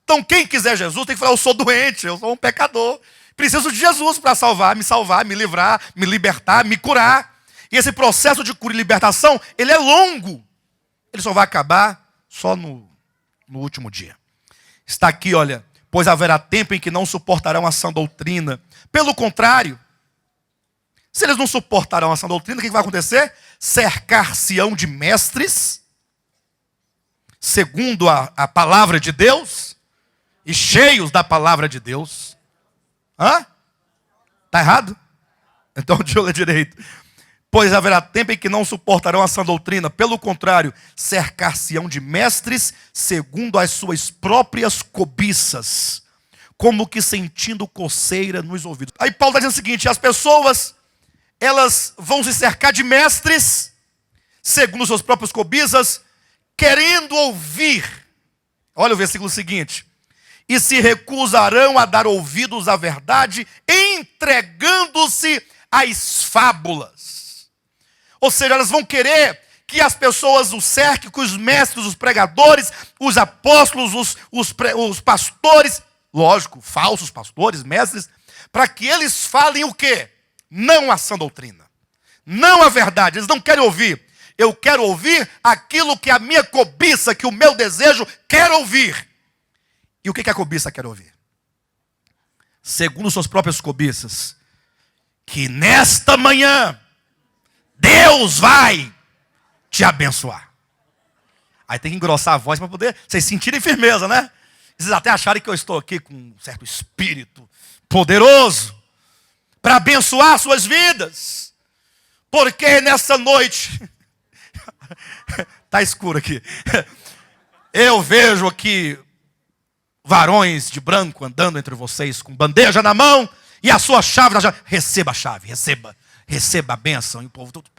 Então quem quiser Jesus tem que falar: eu sou doente, eu sou um pecador. Preciso de Jesus para salvar, me livrar, me libertar, me curar. E esse processo de cura e libertação, ele é longo. Ele só vai acabar só no último dia. Está aqui, olha: pois haverá tempo em que não suportarão a sã doutrina. Pelo contrário, se eles não suportarão a sã doutrina, o que vai acontecer? Cercar-se-ão de mestres, segundo a palavra de Deus, e cheios da palavra de Deus. Está errado? Então deixa eu ler direito. Pois haverá tempo em que não suportarão a sã doutrina. Pelo contrário, cercar-se-ão de mestres, segundo as suas próprias cobiças, como que sentindo coceira nos ouvidos. Aí Paulo está dizendo o seguinte: as pessoas, elas vão se cercar de mestres, segundo suas próprias cobiças, querendo ouvir. Olha o versículo seguinte: e se recusarão a dar ouvidos à verdade, entregando-se às fábulas. Ou seja, elas vão querer que as pessoas os cerquem, que os mestres, os pregadores, os apóstolos, os pastores, lógico, falsos pastores, mestres, para que eles falem o quê? Não a sã doutrina, não a verdade. Eles não querem ouvir. Eu quero ouvir aquilo que a minha cobiça, que o meu desejo quer ouvir. E o que a cobiça quer ouvir? Segundo suas próprias cobiças, que nesta manhã Deus vai te abençoar. Aí tem que engrossar a voz para poder vocês sentirem firmeza, né? Vocês até acharem que eu estou aqui com um certo espírito poderoso para abençoar suas vidas. Porque nessa noite está escuro aqui. Eu vejo aqui varões de branco andando entre vocês com bandeja na mão e a sua chave. Receba a chave, receba a bênção. E o povo todo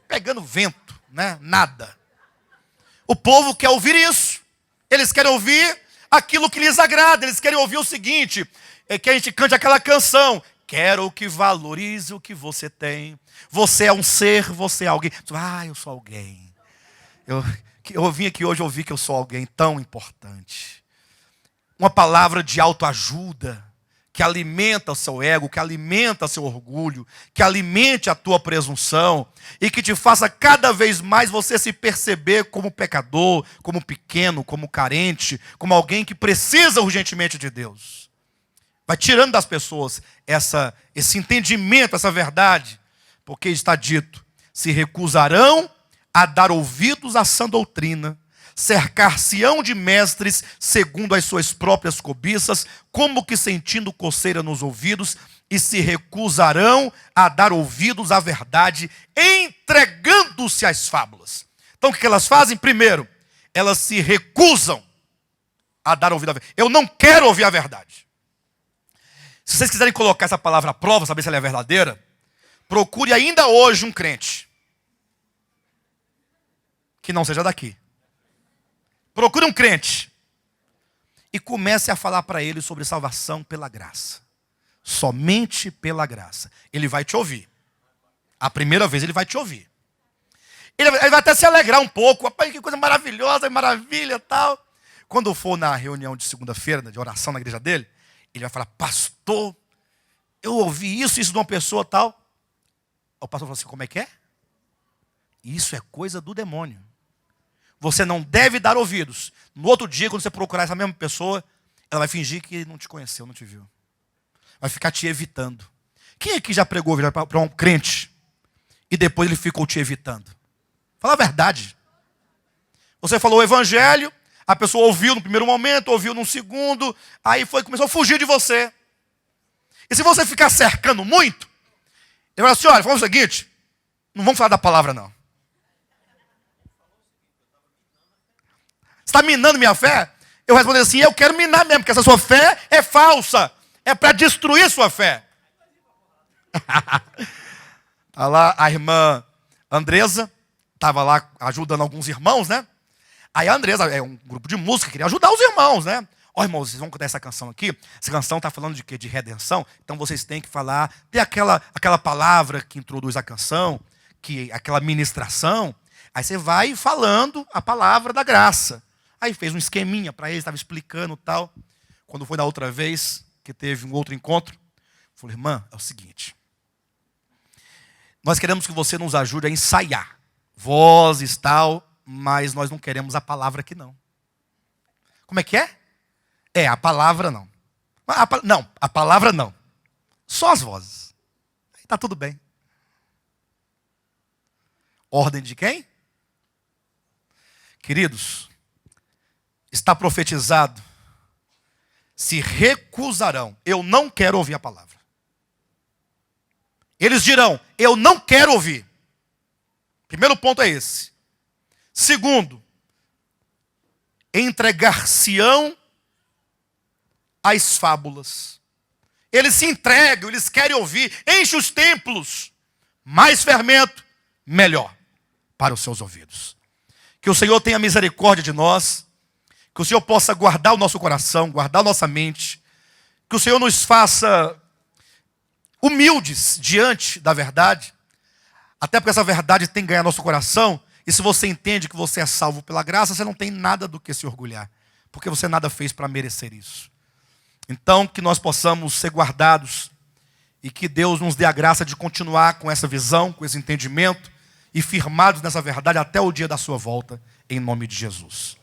pegando vento, né? Nada. O povo quer ouvir isso. Eles querem ouvir aquilo que lhes agrada. Eles querem ouvir o seguinte: que a gente cante aquela canção: quero que valorize o que você tem. Você é um ser, você é alguém. Eu sou alguém. Eu vim aqui hoje ouvir que eu sou alguém tão importante. Uma palavra de autoajuda, que alimenta o seu ego, que alimenta o seu orgulho, que alimente a tua presunção e que te faça cada vez mais você se perceber como pecador, como pequeno, como carente, como alguém que precisa urgentemente de Deus. Vai tirando das pessoas esse entendimento, essa verdade, porque está dito: se recusarão a dar ouvidos à sã doutrina, cercar-se-ão de mestres segundo as suas próprias cobiças, como que sentindo coceira nos ouvidos, e se recusarão a dar ouvidos à verdade, entregando-se às fábulas. Então o que elas fazem? Primeiro, elas se recusam a dar ouvido à verdade. Eu não quero ouvir a verdade. Se vocês quiserem colocar essa palavra à prova, saber se ela é verdadeira, procure ainda hoje um crente que não seja daqui. Procure um crente e comece a falar para ele sobre salvação pela graça. Somente pela graça. Ele vai te ouvir. A primeira vez ele vai te ouvir. Ele vai até se alegrar um pouco. Rapaz, que coisa maravilhosa, maravilha, tal. Quando for na reunião de segunda-feira, de oração na igreja dele, ele vai falar: pastor, eu ouvi isso de uma pessoa tal. O pastor fala assim: como é que é? Isso é coisa do demônio. Você não deve dar ouvidos. No outro dia, quando você procurar essa mesma pessoa, ela vai fingir que não te conheceu, não te viu. Vai ficar te evitando. Quem aqui já pregou para um crente e depois ele ficou te evitando? Fala a verdade. Você falou o evangelho, a pessoa ouviu no primeiro momento, ouviu no segundo, aí começou a fugir de você. E se você ficar cercando muito, ele vai falar assim: olha, vamos o seguinte, não vamos falar da palavra não. Você está minando minha fé? Eu respondo assim: eu quero minar mesmo, porque essa sua fé é falsa. É para destruir sua fé. Está lá a irmã Andresa, estava lá ajudando alguns irmãos, né? Aí a Andresa é um grupo de música, queria ajudar os irmãos, né? Ó, irmãos, vocês vão cantar essa canção aqui. Essa canção está falando de quê? De redenção. Então vocês têm que falar, tem aquela palavra que introduz a canção, aquela ministração. Aí você vai falando a palavra da graça. Aí fez um esqueminha para eles, estava explicando tal. Quando foi na outra vez que teve um outro encontro, falei: irmã, é o seguinte, nós queremos que você nos ajude a ensaiar vozes tal, mas nós não queremos a palavra aqui não. Como é que é? É, a palavra não. Não, a palavra não. Só as vozes. Aí está tudo bem. Ordem de quem? Queridos, está profetizado: se recusarão. Eu não quero ouvir a palavra. Eles dirão: eu não quero ouvir. Primeiro ponto é esse. Segundo, entregar-se-ão às fábulas. Eles se entregam, eles querem ouvir. Enche os templos. Mais fermento, melhor para os seus ouvidos. Que o Senhor tenha misericórdia de nós. Que o Senhor possa guardar o nosso coração, guardar a nossa mente. Que o Senhor nos faça humildes diante da verdade. Até porque essa verdade tem que ganhar nosso coração. E se você entende que você é salvo pela graça, você não tem nada do que se orgulhar. Porque você nada fez para merecer isso. Então, que nós possamos ser guardados. E que Deus nos dê a graça de continuar com essa visão, com esse entendimento. E firmados nessa verdade até o dia da sua volta. Em nome de Jesus.